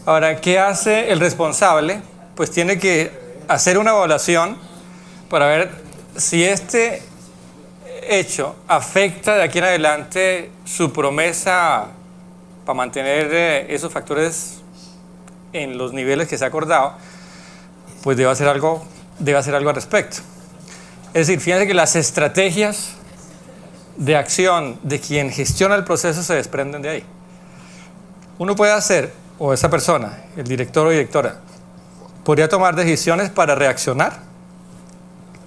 Ahora, ¿qué hace el responsable? Pues tiene que hacer una evaluación para ver si este hecho afecta de aquí en adelante su promesa para mantener esos factores en los niveles que se ha acordado, pues debe hacer algo al respecto. Es decir, fíjense que las estrategias de acción de quien gestiona el proceso se desprenden de ahí. Uno puede hacer, o esa persona, el director o directora, podría tomar decisiones para reaccionar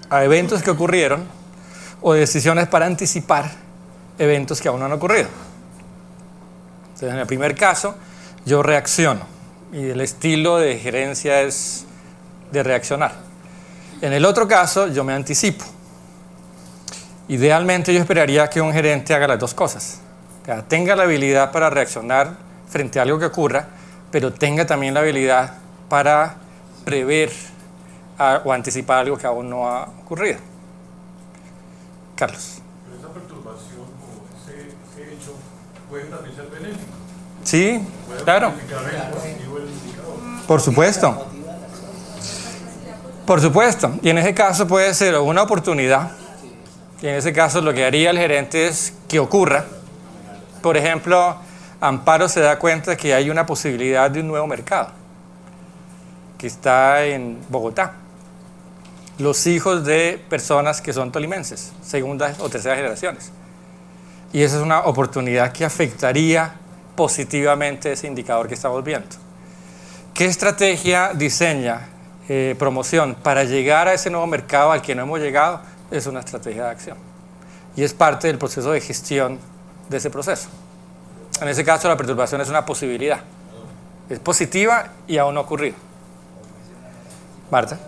a eventos que ocurrieron o decisiones para anticipar eventos que aún no han ocurrido. Entonces, en el primer caso, yo reacciono y el estilo de gerencia es de reaccionar. En el otro caso, yo me anticipo. Idealmente, yo esperaría que un gerente haga las dos cosas. Que tenga la habilidad para reaccionar frente a algo que ocurra, pero tenga también la habilidad para prever o anticipar algo que aún no ha ocurrido. Carlos. Pero esa perturbación puede también ser benéfico. Sí, Puede claro. modificar el positivo del indicador. Por supuesto. Por supuesto. Y en ese caso puede ser una oportunidad. Y en ese caso lo que haría el gerente es que ocurra. Por ejemplo, Amparo se da cuenta que hay una posibilidad de un nuevo mercado que está en Bogotá. Los hijos de personas que son tolimenses, segundas o terceras generaciones. Y esa es una oportunidad que afectaría positivamente ese indicador que estamos viendo. ¿Qué estrategia diseña promoción para llegar a ese nuevo mercado al que no hemos llegado? Es una estrategia de acción. Y es parte del proceso de gestión de ese proceso. En ese caso, la perturbación es una posibilidad. Es positiva y aún no ha ocurrido. Marta.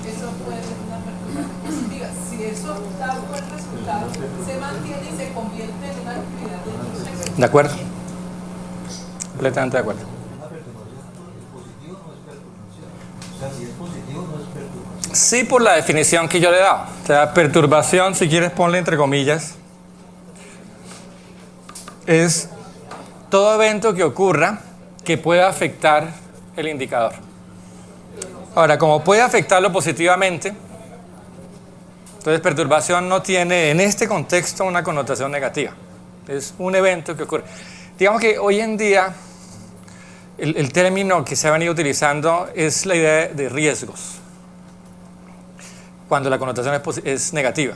Eso puede ser una perturbación positiva. Si eso da buen resultado, se mantiene y se convierte en una actividad del proceso. ¿De acuerdo? Completamente de acuerdo. Una perturbación es positivo, no es perturbación. O sea, si es positivo, no es perturbación. Sí, por la definición que yo le he dado. O sea, perturbación, si quieres ponle entre comillas, es todo evento que ocurra que pueda afectar el indicador. Ahora, como puede afectarlo positivamente, entonces perturbación no tiene en este contexto una connotación negativa. Es un evento que ocurre. Digamos que hoy en día el término que se ha venido utilizando es la idea de riesgos, cuando la connotación es negativa.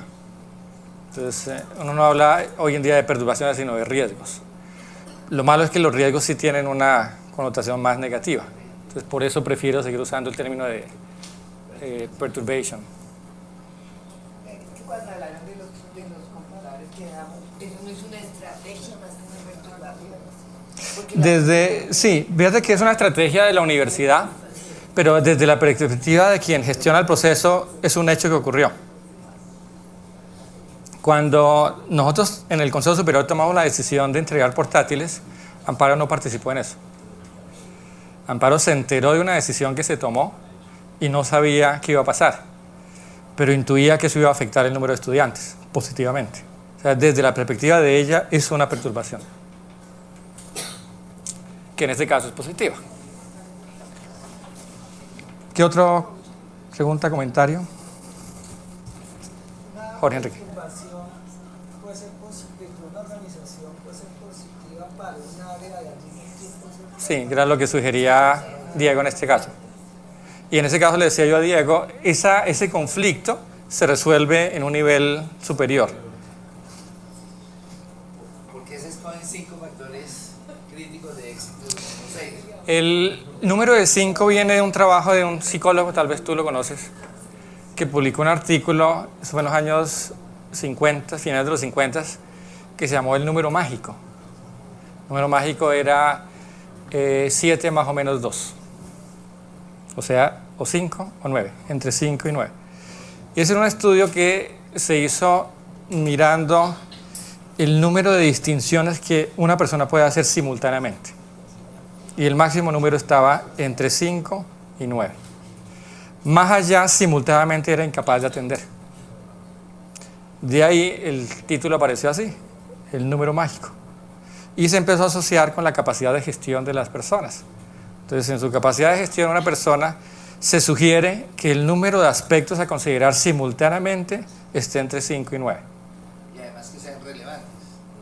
Entonces uno no habla hoy en día de perturbaciones sino de riesgos. Lo malo es que los riesgos sí tienen una connotación más negativa. Entonces, por eso prefiero seguir usando el término de perturbation. Cuando hablaron de los compradores que damos, eso no es una estrategia más que una perturbación. Sí, fíjate que es una estrategia de la universidad, pero desde la perspectiva de quien gestiona el proceso es un hecho que ocurrió. Cuando nosotros en el Consejo Superior tomamos la decisión de entregar portátiles, Amparo no participó en eso. Amparo se enteró de una decisión que se tomó y no sabía qué iba a pasar, pero intuía que eso iba a afectar el número de estudiantes positivamente. O sea, desde la perspectiva de ella es una perturbación, que en este caso es positiva. ¿Qué otra pregunta, comentario? Jorge Enrique. Una perturbación puede ser positiva, una organización puede ser positiva para un área y al mismo tiempo ser... Sí, era lo que sugería Diego en este caso. Y en ese caso le decía yo a Diego, ese conflicto se resuelve en un nivel superior. Porque se escogen 5 factores críticos de éxito, no 6. El número de 5 viene de un trabajo de un psicólogo, tal vez tú lo conoces, que publicó un artículo, eso fue en los años 50, finales de los 50, que se llamó el número mágico. El número mágico era 7 más o menos 2. O sea, o 5 o 9, entre 5 y 9. Y ese era un estudio que se hizo mirando el número de distinciones que una persona puede hacer simultáneamente. Y el máximo número estaba entre 5 y 9. Más allá, simultáneamente era incapaz de atender. De ahí el título apareció así, el número mágico. Y se empezó a asociar con la capacidad de gestión de las personas. Entonces, en su capacidad de gestión una persona se sugiere que el número de aspectos a considerar simultáneamente esté entre 5 y 9. Y además que sean relevantes,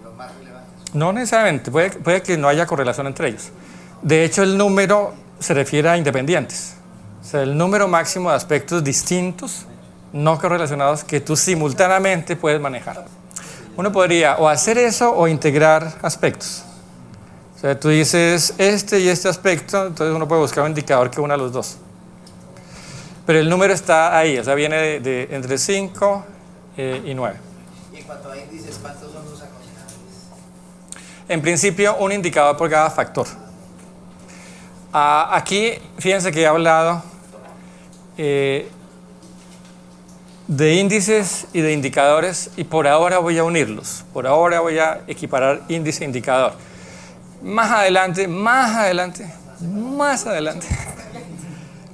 los más relevantes. No necesariamente, puede que no haya correlación entre ellos. De hecho, el número se refiere a independientes. O sea, el número máximo de aspectos distintos, no correlacionados, que tú simultáneamente puedes manejar. Uno podría o hacer eso o integrar aspectos. O sea, tú dices este y este aspecto, entonces uno puede buscar un indicador que una los dos. Pero el número está ahí, o sea, viene de entre 5 y 9. Y en cuanto a índices, ¿cuántos son los aconsejables? En principio, un indicador por cada factor. Aquí, fíjense que he hablado de índices y de indicadores, y por ahora voy a unirlos. Por ahora voy a equiparar índice e indicador. Más adelante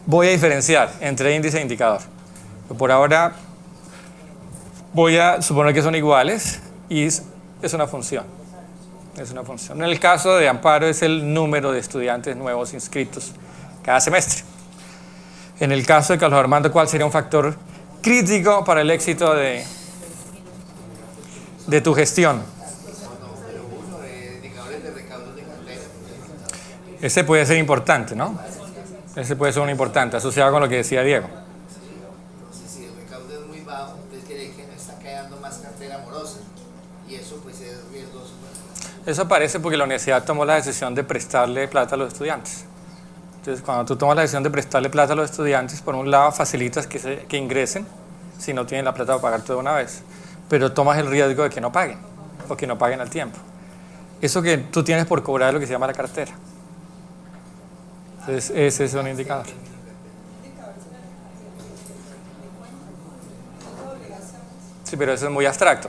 voy a diferenciar entre índice e indicador. Pero por ahora voy a suponer que son iguales y es una función. Es una función. En el caso de Amparo es el número de estudiantes nuevos inscritos cada semestre. En el caso de Carlos Armando, ¿cuál sería un factor crítico para el éxito de tu gestión? Indicadores de recaudos de cartera. Ese puede ser importante, ¿no? Ese puede ser un importante, asociado con lo que decía Diego. Entonces, si el recaudo es muy bajo, entonces quiere decir que no está quedando más cartera morosa. Y eso pues es riesgoso. Eso aparece porque la universidad tomó la decisión de prestarle plata a los estudiantes. Entonces, cuando tú tomas la decisión de prestarle plata a los estudiantes, por un lado facilitas que ingresen, si no tienen la plata para pagar todo de una vez, pero tomas el riesgo de que no paguen, o que no paguen al tiempo. Eso que tú tienes por cobrar es lo que se llama la cartera. Entonces, ese es un indicador. Sí, pero eso es muy abstracto.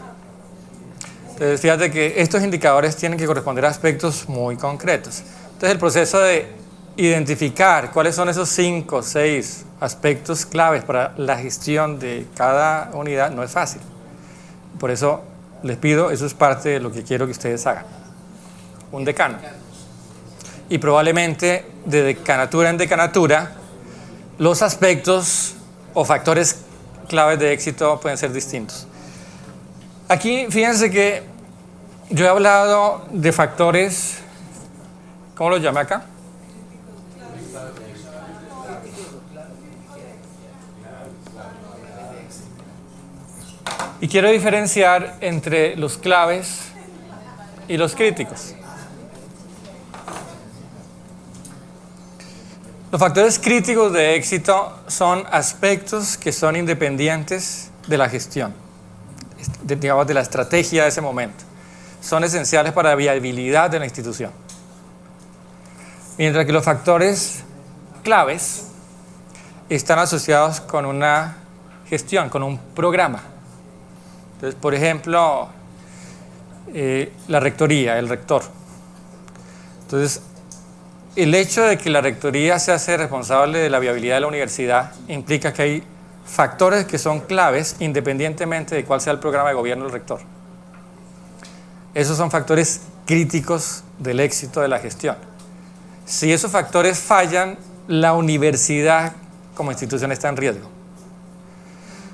Entonces, fíjate que estos indicadores tienen que corresponder a aspectos muy concretos. Entonces, el proceso de identificar cuáles son esos 5 o 6 aspectos claves para la gestión de cada unidad no es fácil. Por eso les pido, eso es parte de lo que quiero que ustedes hagan. Un decano. Y probablemente de decanatura en decanatura, los aspectos o factores claves de éxito pueden ser distintos. Aquí, fíjense que yo he hablado de factores, ¿cómo los llamé acá? Y quiero diferenciar entre los claves y los críticos. Los factores críticos de éxito son aspectos que son independientes de la gestión, digamos, de la estrategia de ese momento. Son esenciales para la viabilidad de la institución. Mientras que los factores claves están asociados con una gestión, con un programa. Entonces, por ejemplo, la rectoría, el rector. Entonces, el hecho de que la rectoría se hace responsable de la viabilidad de la universidad implica que hay factores que son claves independientemente de cuál sea el programa de gobierno del rector. Esos son factores críticos del éxito de la gestión. Si esos factores fallan, la universidad como institución está en riesgo.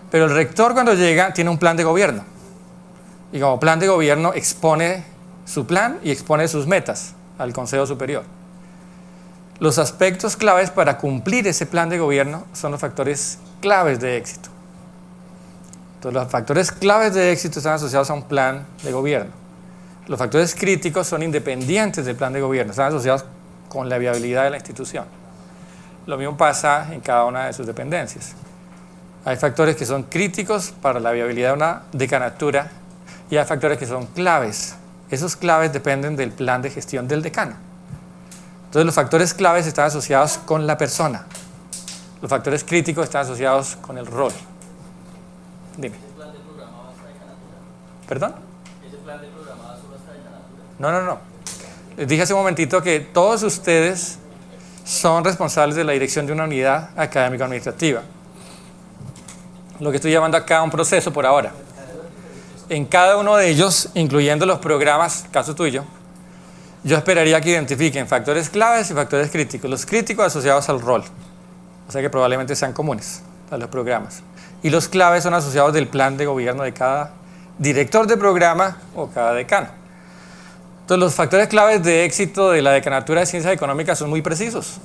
Pero el rector cuando llega tiene un plan de gobierno y como plan de gobierno expone su plan y expone sus metas al Consejo Superior. Los aspectos claves para cumplir ese plan de gobierno son los factores claves de éxito. Entonces, los factores claves de éxito están asociados a un plan de gobierno. Los factores críticos son independientes del plan de gobierno, están asociados con la viabilidad de la institución. Lo mismo pasa en cada una de sus dependencias. Hay factores que son críticos para la viabilidad de una decanatura y hay factores que son claves. Esos claves dependen del plan de gestión del decano. Entonces los factores claves están asociados con la persona. Los factores críticos están asociados con el rol. Dime. ¿Ese plan de programa va hasta decanatura? ¿Perdón? ¿Ese plan de programa va solo hasta decanatura? No. Les dije hace un momentito que todos ustedes son responsables de la dirección de una unidad académica administrativa. Lo que estoy llamando acá un proceso por ahora. En cada uno de ellos, incluyendo los programas, caso tuyo, yo esperaría que identifiquen factores claves y factores críticos. Los críticos asociados al rol, o sea que probablemente sean comunes a los programas. Y los claves son asociados del plan de gobierno de cada director de programa o cada decano. Entonces los factores claves de éxito de la decanatura de Ciencias Económicas son muy precisos,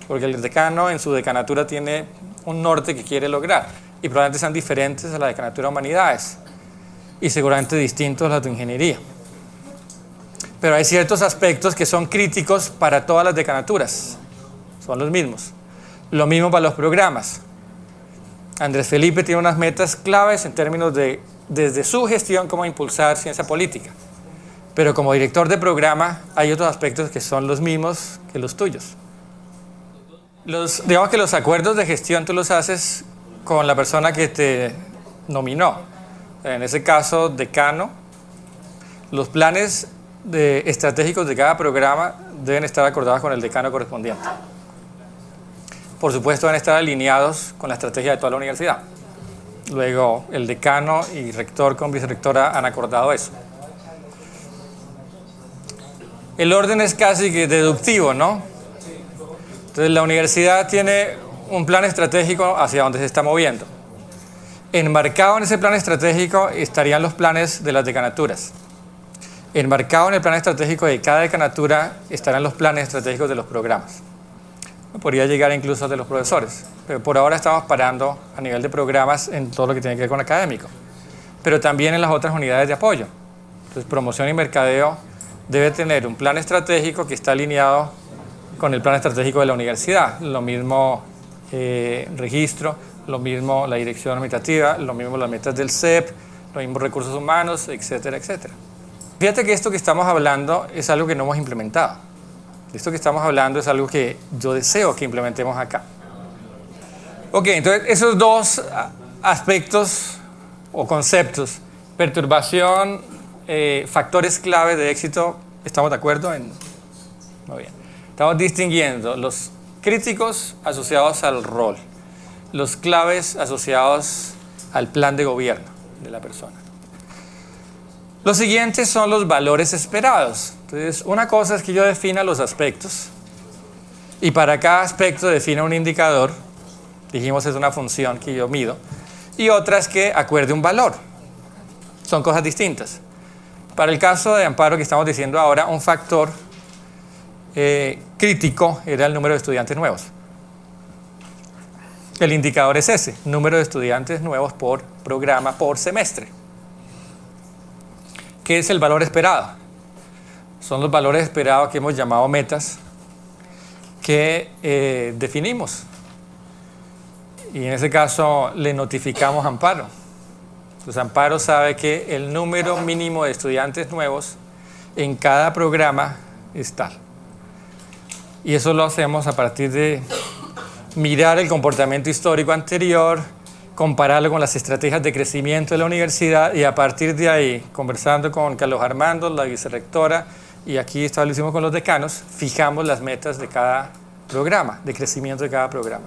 porque el decano en su decanatura tiene un norte que quiere lograr y probablemente sean diferentes a la decanatura de Humanidades y seguramente distintos a la de Ingeniería. Pero hay ciertos aspectos que son críticos para todas las decanaturas, son los mismos. Lo mismo para los programas. Andrés Felipe tiene unas metas claves en términos de, desde su gestión, cómo impulsar ciencia política. Pero como director de programa hay otros aspectos que son los mismos que los tuyos. Digamos que los acuerdos de gestión tú los haces con la persona que te nominó. En ese caso, decano, los planes estratégicos de cada programa deben estar acordados con el decano correspondiente. Por supuesto, deben estar alineados con la estrategia de toda la universidad. Luego, el decano y rector con vicerrectora han acordado eso. El orden es casi que deductivo, ¿no? Entonces, la universidad tiene un plan estratégico hacia donde se está moviendo. Enmarcado en ese plan estratégico estarían los planes de las decanaturas. Enmarcado en el plan estratégico de cada decanatura estarán los planes estratégicos de los programas. Podría llegar incluso a de los profesores, pero por ahora estamos parando a nivel de programas en todo lo que tiene que ver con académico, pero también en las otras unidades de apoyo. Entonces, promoción y mercadeo debe tener un plan estratégico que está alineado con el plan estratégico de la universidad. Lo mismo registro, lo mismo la dirección administrativa, lo mismo las metas del CEP, los mismos recursos humanos, etcétera, etcétera. Fíjate que esto que estamos hablando es algo que no hemos implementado. Esto que estamos hablando es algo que yo deseo que implementemos acá. Ok, entonces esos dos aspectos o conceptos, perturbación, factores clave de éxito, ¿estamos de acuerdo? Muy bien. Estamos distinguiendo los críticos asociados al rol, los claves asociados al plan de gobierno de la persona. Los siguientes son los valores esperados. Entonces, una cosa es que yo defina los aspectos y para cada aspecto defina un indicador, dijimos es una función que yo mido, y otra es que acuerde un valor. Son cosas distintas. Para el caso de Amparo que estamos diciendo ahora, un factor crítico era el número de estudiantes nuevos. El indicador es ese, número de estudiantes nuevos por programa, por semestre. ¿Qué es el valor esperado? Son los valores esperados que hemos llamado metas que definimos. Y en ese caso le notificamos a Amparo. Entonces Amparo sabe que el número mínimo de estudiantes nuevos en cada programa es tal. Y eso lo hacemos a partir de mirar el comportamiento histórico anterior, compararlo con las estrategias de crecimiento de la universidad y a partir de ahí, conversando con Carlos Armando, la vicerrectora, y aquí establecimos con los decanos, fijamos las metas de cada programa, de crecimiento de cada programa.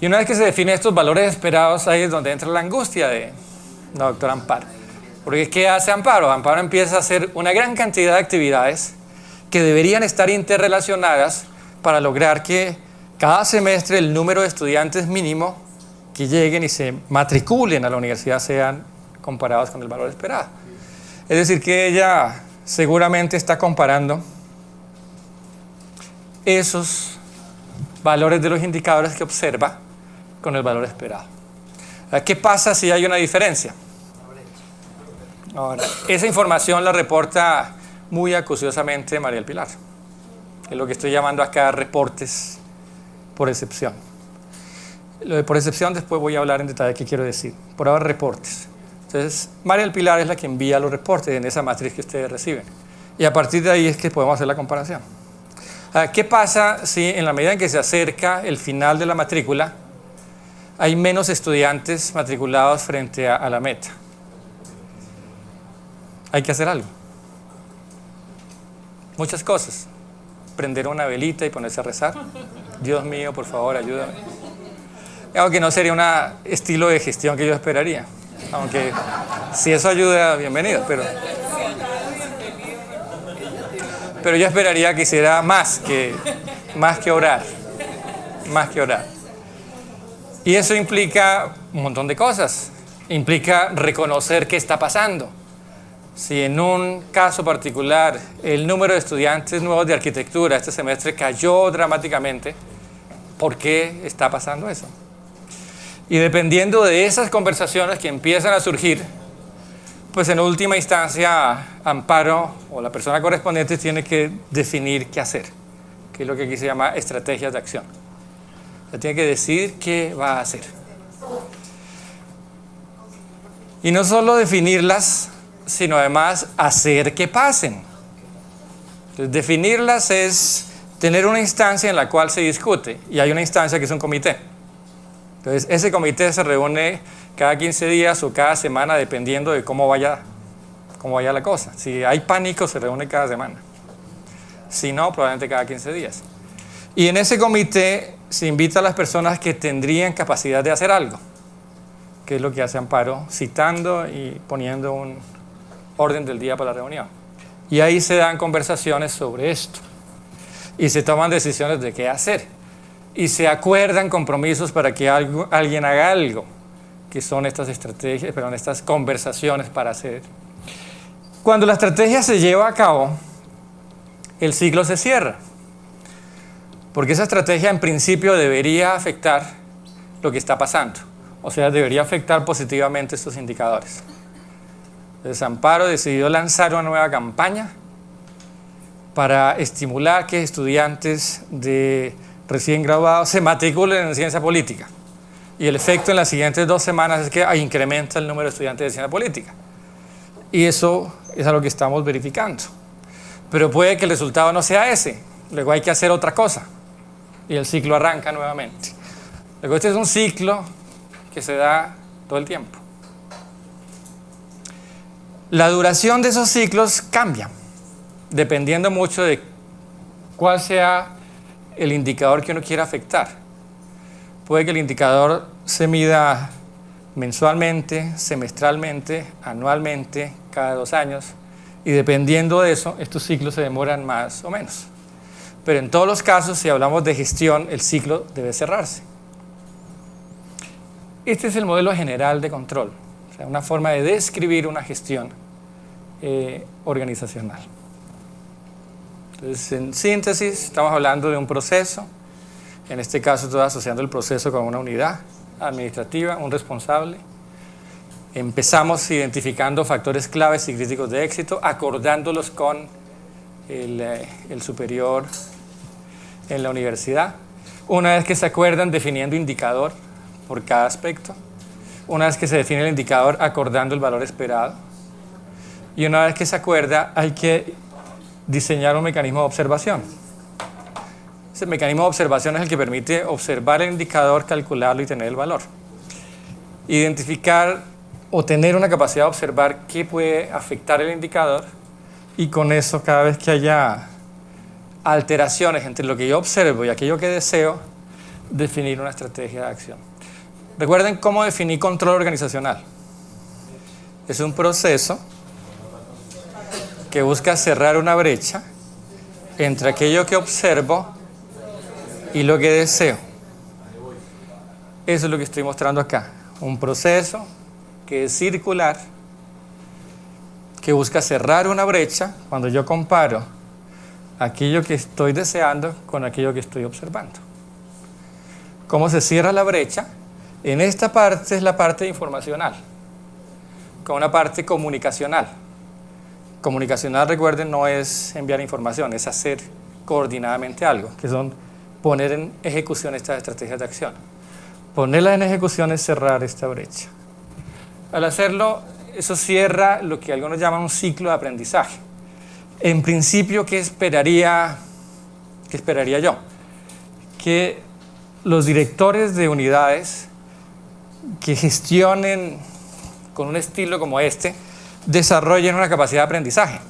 Y una vez que se definen estos valores esperados, ahí es donde entra la angustia de la doctora Amparo. Porque ¿qué hace Amparo? Amparo empieza a hacer una gran cantidad de actividades que deberían estar interrelacionadas para lograr que cada semestre el número de estudiantes mínimo que lleguen y se matriculen a la universidad sean comparados con el valor esperado. Es decir, que ella seguramente está comparando esos valores de los indicadores que observa con el valor esperado. ¿Qué pasa si hay una diferencia? Ahora, esa información la reporta muy acuciosamente María del Pilar. Es lo que estoy llamando acá reportes por excepción. Lo de por excepción después voy a hablar en detalle qué quiero decir. Por ahora reportes. Entonces, María del Pilar es la que envía los reportes en esa matriz que ustedes reciben. Y a partir de ahí es que podemos hacer la comparación. ¿Qué pasa si en la medida en que se acerca el final de la matrícula hay menos estudiantes matriculados frente a la meta? Hay que hacer algo. Muchas cosas. Prender una velita y ponerse a rezar. Dios mío, por favor, ayúdame. Aunque no sería un estilo de gestión que yo esperaría. Aunque si eso ayuda, bienvenido. Pero yo esperaría que hiciera más que orar. Más que orar. Y eso implica un montón de cosas. Implica reconocer qué está pasando. Si en un caso particular el número de estudiantes nuevos de arquitectura este semestre cayó dramáticamente, ¿por qué está pasando eso? Y dependiendo de esas conversaciones que empiezan a surgir, pues en última instancia Amparo o la persona correspondiente tiene que definir qué hacer, que es lo que aquí se llama estrategias de acción. O sea, tiene que decidir qué va a hacer. Y no solo definirlas, sino además hacer que pasen. Entonces, definirlas es tener una instancia en la cual se discute, y hay una instancia que es un comité. Entonces, ese comité se reúne cada 15 días o cada semana, dependiendo de cómo vaya la cosa. Si hay pánico, se reúne cada semana. Si no, probablemente cada 15 días. Y en ese comité se invita a las personas que tendrían capacidad de hacer algo, que es lo que hace Amparo, citando y poniendo un orden del día para la reunión. Y ahí se dan conversaciones sobre esto. Y se toman decisiones de qué hacer. Y se acuerdan compromisos para que alguien haga algo, que son estas estrategias, estas conversaciones para hacer. Cuando la estrategia se lleva a cabo, el ciclo se cierra. Porque esa estrategia en principio debería afectar lo que está pasando. O sea, debería afectar positivamente estos indicadores. Entonces, Amparo decidió lanzar una nueva campaña para estimular que estudiantes de recién graduados se matriculen en ciencia política. Y el efecto en las siguientes 2 semanas es que incrementa el número de estudiantes de ciencia política. Y eso es algo que estamos verificando. Pero puede que el resultado no sea ese. Luego hay que hacer otra cosa. Y el ciclo arranca nuevamente. Luego este es un ciclo que se da todo el tiempo. La duración de esos ciclos cambia, dependiendo mucho de cuál sea el indicador que uno quiera afectar. Puede que el indicador se mida mensualmente, semestralmente, anualmente, cada 2 años, y dependiendo de eso, estos ciclos se demoran más o menos. Pero en todos los casos, si hablamos de gestión, el ciclo debe cerrarse. Este es el modelo general de control, o sea, una forma de describir una gestión organizacional. Entonces, en síntesis, estamos hablando de un proceso. En este caso, estoy asociando el proceso con una unidad administrativa, un responsable. Empezamos identificando factores claves y críticos de éxito, acordándolos con el superior en la universidad. Una vez que se acuerdan, definiendo indicador por cada aspecto. Una vez que se define el indicador, acordando el valor esperado. Y una vez que se acuerda, hay que diseñar un mecanismo de observación. Ese mecanismo de observación es el que permite observar el indicador, calcularlo y tener el valor. Identificar o tener una capacidad de observar qué puede afectar el indicador, y con eso, cada vez que haya alteraciones entre lo que yo observo y aquello que deseo, definir una estrategia de acción. Recuerden cómo definí control organizacional. Es un proceso que busca cerrar una brecha entre aquello que observo y lo que deseo. Eso es lo que estoy mostrando acá. Un proceso que es circular, que busca cerrar una brecha cuando yo comparo aquello que estoy deseando con aquello que estoy observando. ¿Cómo se cierra la brecha? En esta parte es la parte informacional, con una parte comunicacional. Comunicacional, recuerden, no es enviar información, es hacer coordinadamente algo, que son poner en ejecución estas estrategias de acción. Ponerlas en ejecución es cerrar esta brecha. Al hacerlo, eso cierra lo que algunos llaman un ciclo de aprendizaje. En principio, ¿qué esperaría yo? Que los directores de unidades que gestionen con un estilo como este desarrollen una capacidad de aprendizaje.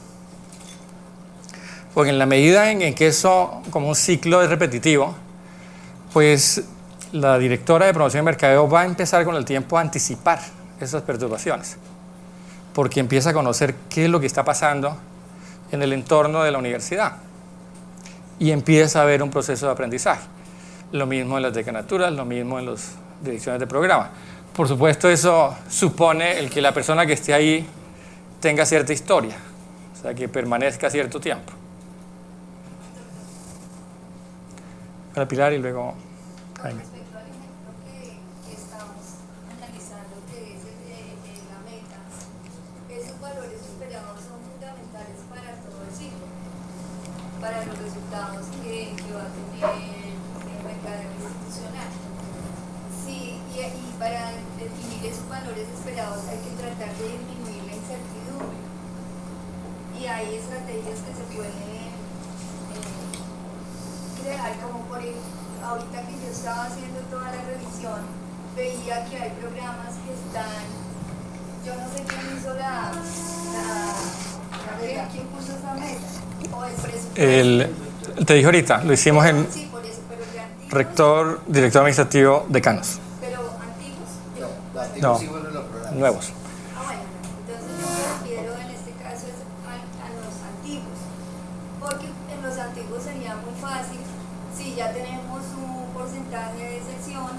Porque en la medida en que eso, como un ciclo es repetitivo, pues la directora de promoción de mercadeo va a empezar con el tiempo a anticipar esas perturbaciones, porque empieza a conocer qué es lo que está pasando en el entorno de la universidad y empieza a haber un proceso de aprendizaje. Lo mismo en las decanaturas, lo mismo en las direcciones de programa. Por supuesto, eso supone el que la persona que esté ahí tenga cierta historia, o sea, que permanezca cierto tiempo. Para Pilar y luego Jaime. Con respecto al ejemplo que estamos analizando, que es el de la meta, esos valores esperados son fundamentales para todo el ciclo, para los resultados que va a tener el mercado institucional. Sí, y para definir esos valores esperados hay que tratar de disminuir la incertidumbre. Y hay estrategias que se pueden crear, como por ejemplo, ahorita que yo estaba haciendo toda la revisión veía que hay programas que están, yo no sé quién hizo quién puso esa meta, o el presupuesto. Te dije ahorita, lo hicimos en Sí, por eso, pero de antiguos, rector, director administrativo, decanos. pero antiguos, No, los antiguos No. sí fueron los programas. Nuevos. Bueno, entonces yo me refiero en este caso es a los antiguos, porque en los antiguos sería muy fácil, si ya tenemos un porcentaje de deserción,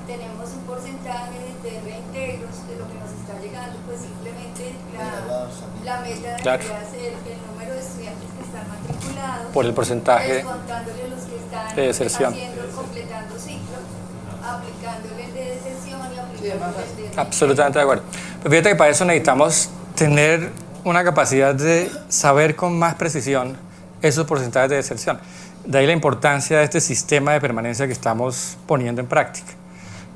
tenemos un porcentaje de reintegros de lo que nos está llegando, pues simplemente la meta Claro. debería ser el número de estudiantes que están matriculados, Por el porcentaje descontándole los que están de deserción. completando ciclos, aplicándole el de deserción y aplicándole el de reintegro. Absolutamente de acuerdo. Pero fíjate que para eso necesitamos tener una capacidad de saber con más precisión esos porcentajes de deserción. De ahí la importancia de este sistema de permanencia que estamos poniendo en práctica.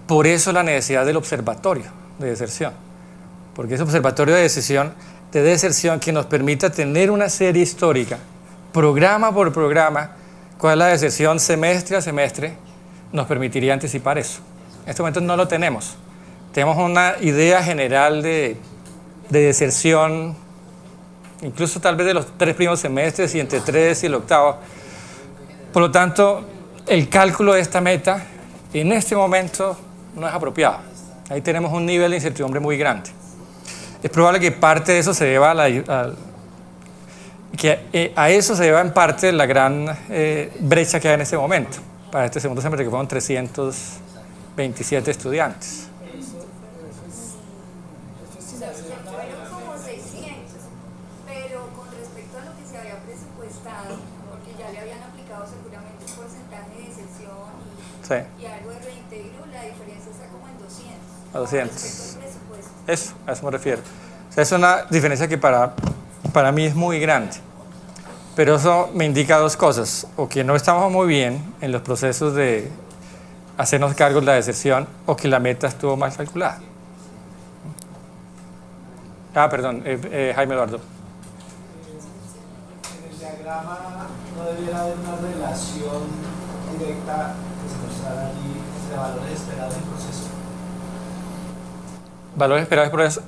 Por eso la necesidad del observatorio de deserción. Porque ese observatorio de deserción que nos permita tener una serie histórica, programa por programa, cuál es la deserción semestre a semestre, nos permitiría anticipar eso. En este momento no lo tenemos. Tenemos una idea general de deserción, incluso tal vez de los 3 primeros semestres y entre 3 y el octavo. Por lo tanto, el cálculo de esta meta en este momento no es apropiado. Ahí tenemos un nivel de incertidumbre muy grande. Es probable que parte de eso se deba a eso se deba en parte la gran brecha que hay en este momento. Para este segundo semestre que fueron 327 estudiantes. Fueron como 600, pero con respecto a lo que se había presupuestado, porque ya le habían aplicado seguramente un porcentaje de deserción Sí, y algo de reintegro, la diferencia está como en 200. a 200. Con respecto al presupuesto. Eso, a eso me refiero. O sea, es una diferencia que para mí es muy grande. Pero eso me indica dos cosas. O que no estamos muy bien en los procesos de hacernos cargo de la deserción, o que la meta estuvo mal calculada. Perdón, Jaime Eduardo. En el diagrama no debiera haber una relación directa que se mostrara allí entre valores esperados en proceso. ¿Valores esperados por eso?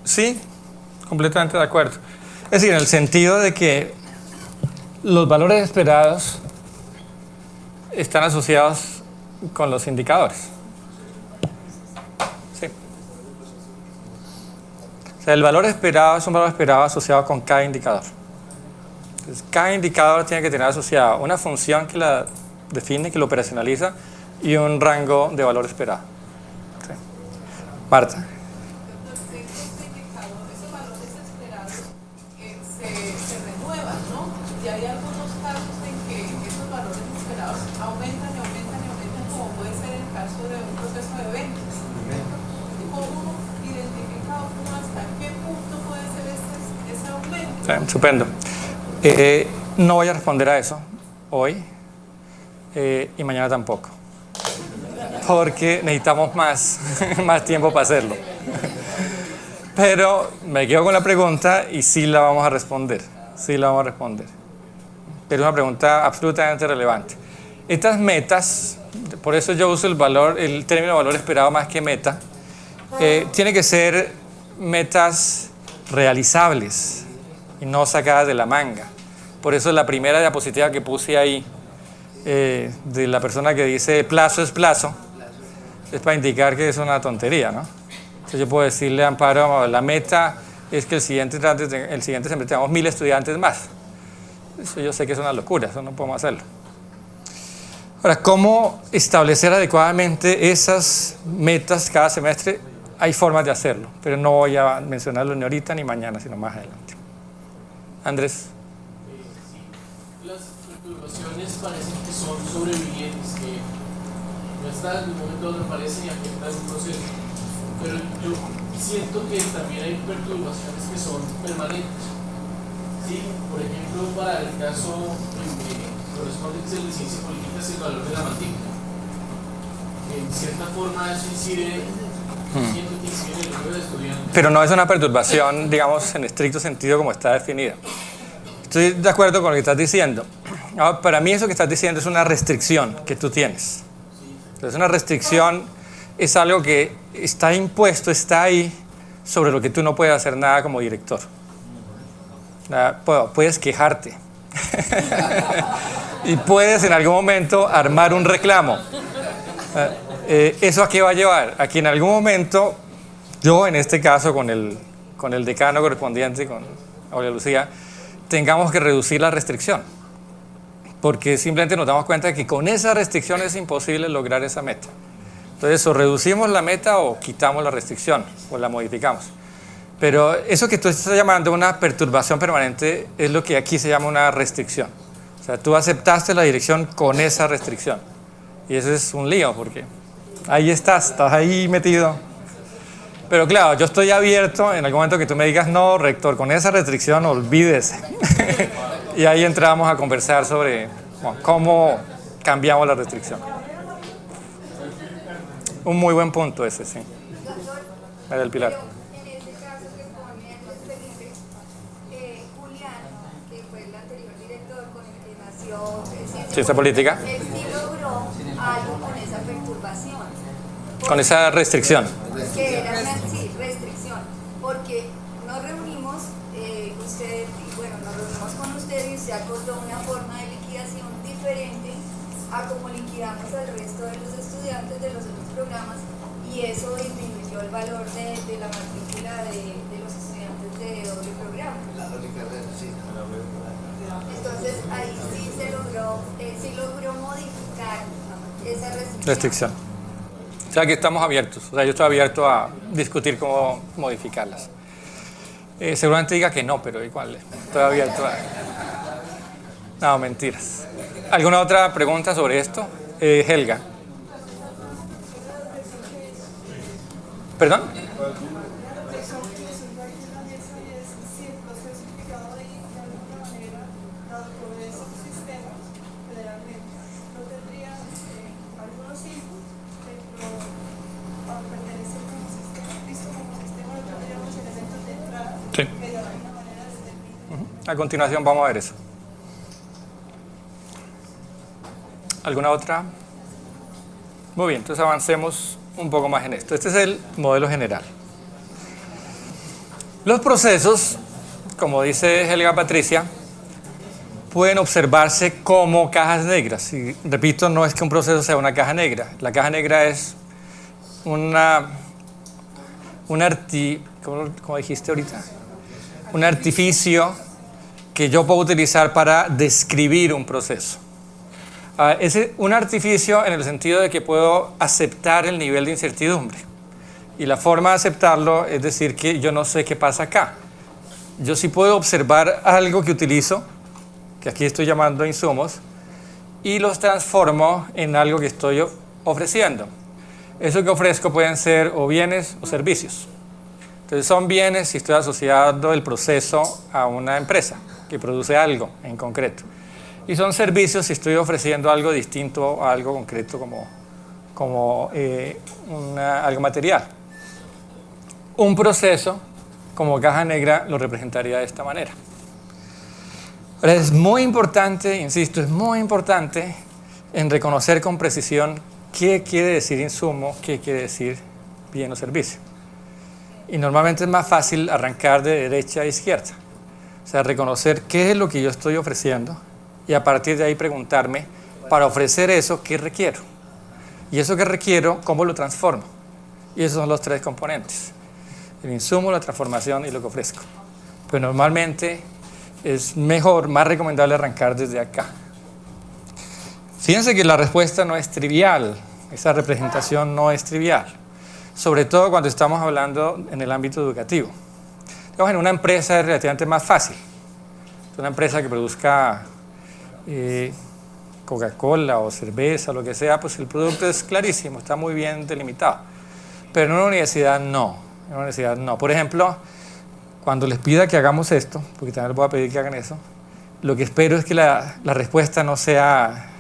Sí, completamente de acuerdo. Es decir, en el sentido de que los valores esperados están asociados con los indicadores. Sí. O sea, el valor esperado es un valor esperado asociado con cada indicador. Entonces, cada indicador tiene que tener asociado una función que la define, que lo operacionaliza, y un rango de valor esperado. Sí. Marta. Esos valores esperados se renuevan, ¿no? Y hay algunos casos en que esos valores esperados aumentan y aumentan y aumentan, como puede ser el caso de un proceso de ventas. ¿Cómo identifica uno hasta qué punto puede ser ese aumento? Sí, estupendo. No voy a responder a eso hoy y mañana tampoco. Porque necesitamos más tiempo para hacerlo. Pero me quedo con la pregunta y sí la vamos a responder. Sí la vamos a responder. Pero es una pregunta absolutamente relevante. Estas metas, por eso yo uso el término valor esperado más que meta, tiene que ser metas realizables y no sacadas de la manga. Por eso la primera diapositiva que puse ahí, de la persona que dice plazo es plazo, es para indicar que es una tontería, ¿no? Entonces yo puedo decirle a Amparo, la meta es que el siguiente semestre tengamos 1000 estudiantes más. Eso yo sé que es una locura, eso no podemos hacerlo. Ahora, ¿cómo establecer adecuadamente esas metas cada semestre? Hay formas de hacerlo, pero no voy a mencionarlo ni ahorita ni mañana, sino más adelante. Andrés. Las perturbaciones parecen que son sobrevivientes, que no están de un momento a otro, aparecen y afectan un proceso. Pero yo siento que también hay perturbaciones que son permanentes. Sí, por ejemplo, para el caso que corresponde, que es el de ciencia política, es el valor de la matrícula. En cierta forma eso incide, siento que incide en el número de estudiantes. Pero no es una perturbación, digamos, en estricto sentido como está definida. Estoy de acuerdo con lo que estás diciendo. Ahora, para mí eso que estás diciendo es una restricción que tú tienes. Es una restricción es algo que está impuesto, está ahí, sobre lo que tú no puedes hacer nada como director. Puedes quejarte y puedes en algún momento armar un reclamo. ¿Eso a qué va a llevar? A que en algún momento, yo en este caso con el decano correspondiente, con Aurea Lucía, tengamos que reducir la restricción, porque simplemente nos damos cuenta de que con esa restricción es imposible lograr esa meta. Entonces, o reducimos la meta o quitamos la restricción o la modificamos. Pero eso que tú estás llamando una perturbación permanente es lo que aquí se llama una restricción. O sea, tú aceptaste la dirección con esa restricción. Y eso es un lío, porque ahí estás ahí metido. Pero claro, yo estoy abierto en algún momento que tú me digas, no, rector, con esa restricción olvídese. Y ahí entramos a conversar sobre cómo cambiamos la restricción. Un muy buen punto ese, sí. El del Pilar. En este caso que pone Andrés Felipe, Julián, que fue el anterior director con el que nació Ciencia Política. Él sí logró algo con esa perturbación. Con esa restricción. Que era una restricción, porque nos reunimos, usted, y bueno, nos reunimos con usted y usted acordó una forma de liquidación diferente a como liquidamos al resto de los estudiantes de los otros programas, y eso disminuyó el valor de la matrícula de los estudiantes de doble programa. Entonces ahí sí logró modificar esa restricción. O sea que estamos abiertos, o sea, yo estoy abierto a discutir cómo modificarlas. Seguramente diga que no, pero igual estoy abierto a... No, mentiras. ¿Alguna otra pregunta sobre esto? Helga. ¿Perdón? Sí. A continuación vamos a ver eso. ¿Alguna otra? Muy bien, entonces avancemos un poco más en esto. Este es el modelo general. Los procesos, como dice Helga Patricia, pueden observarse como cajas negras. Y repito, no es que un proceso sea una caja negra. La caja negra es ¿cómo dijiste ahorita? Un artificio que yo puedo utilizar para describir un proceso. Es un artificio en el sentido de que puedo aceptar el nivel de incertidumbre. Y la forma de aceptarlo es decir que yo no sé qué pasa acá. Yo sí puedo observar algo que utilizo, que aquí estoy llamando insumos, y los transformo en algo que estoy ofreciendo. Eso que ofrezco pueden ser o bienes o servicios. Entonces son bienes si estoy asociando el proceso a una empresa que produce algo en concreto. Y son servicios si estoy ofreciendo algo distinto a algo concreto como algo material. Un proceso como caja negra lo representaría de esta manera. Ahora es muy importante, insisto, es muy importante en reconocer con precisión qué quiere decir insumo, qué quiere decir bien o servicio. Y normalmente es más fácil arrancar de derecha a izquierda. O sea, reconocer qué es lo que yo estoy ofreciendo y a partir de ahí preguntarme, para ofrecer eso, ¿qué requiero? Y eso que requiero, ¿cómo lo transformo? Y esos son los tres componentes. El insumo, la transformación y lo que ofrezco. Pero normalmente es mejor, más recomendable arrancar desde acá. Fíjense que la respuesta no es trivial, esa representación no es trivial, sobre todo cuando estamos hablando en el ámbito educativo. Digamos, en una empresa es relativamente más fácil. Una empresa que produzca Coca-Cola o cerveza, lo que sea, pues el producto es clarísimo, está muy bien delimitado. Pero en una universidad no. En una universidad no. Por ejemplo, cuando les pida que hagamos esto, porque también les voy a pedir que hagan eso, lo que espero es que la respuesta no sea,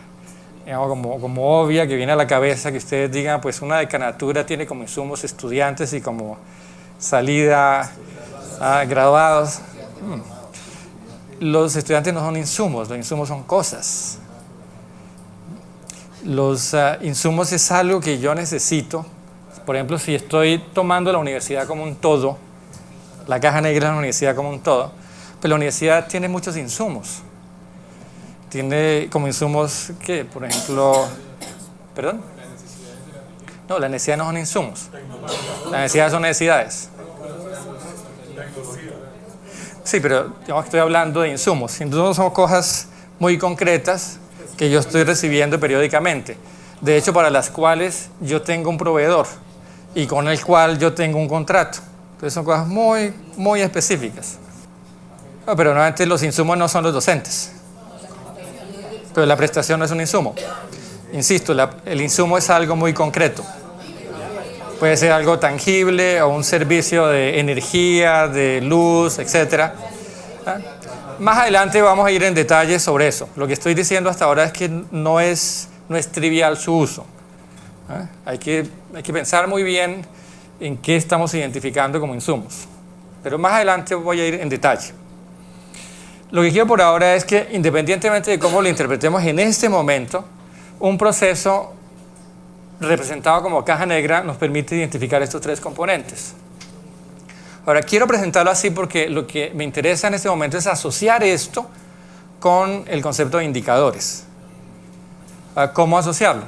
digamos, como obvia, que viene a la cabeza, que ustedes digan, pues una decanatura tiene como insumos estudiantes y como salida graduados. Los estudiantes no son insumos, los insumos son cosas. Los insumos es algo que yo necesito Por ejemplo, si estoy tomando la universidad como un todo, la caja negra es la universidad como un todo, pues la universidad tiene muchos insumos. Tiene como insumos, ¿qué? Por ejemplo, ¿perdón? No, las necesidades no son insumos. Las necesidades son necesidades. Sí, pero digamos que estoy hablando de insumos. Insumos son cosas muy concretas que yo estoy recibiendo periódicamente. De hecho, para las cuales yo tengo un proveedor y con el cual yo tengo un contrato. Entonces son cosas muy, muy específicas. No, pero nuevamente los insumos no son los docentes. Pero la prestación no es un insumo. Insisto, el insumo es algo muy concreto. Puede ser algo tangible o un servicio de energía, de luz, etc. Más adelante vamos a ir en detalle sobre eso. Lo que estoy diciendo hasta ahora es que no es trivial su uso. Hay que pensar muy bien en qué estamos identificando como insumos. Pero más adelante voy a ir en detalle. Lo que quiero por ahora es que, independientemente de cómo lo interpretemos en este momento, un proceso representado como caja negra nos permite identificar estos tres componentes. Ahora, quiero presentarlo así porque lo que me interesa en este momento es asociar esto con el concepto de indicadores. ¿Cómo asociarlo?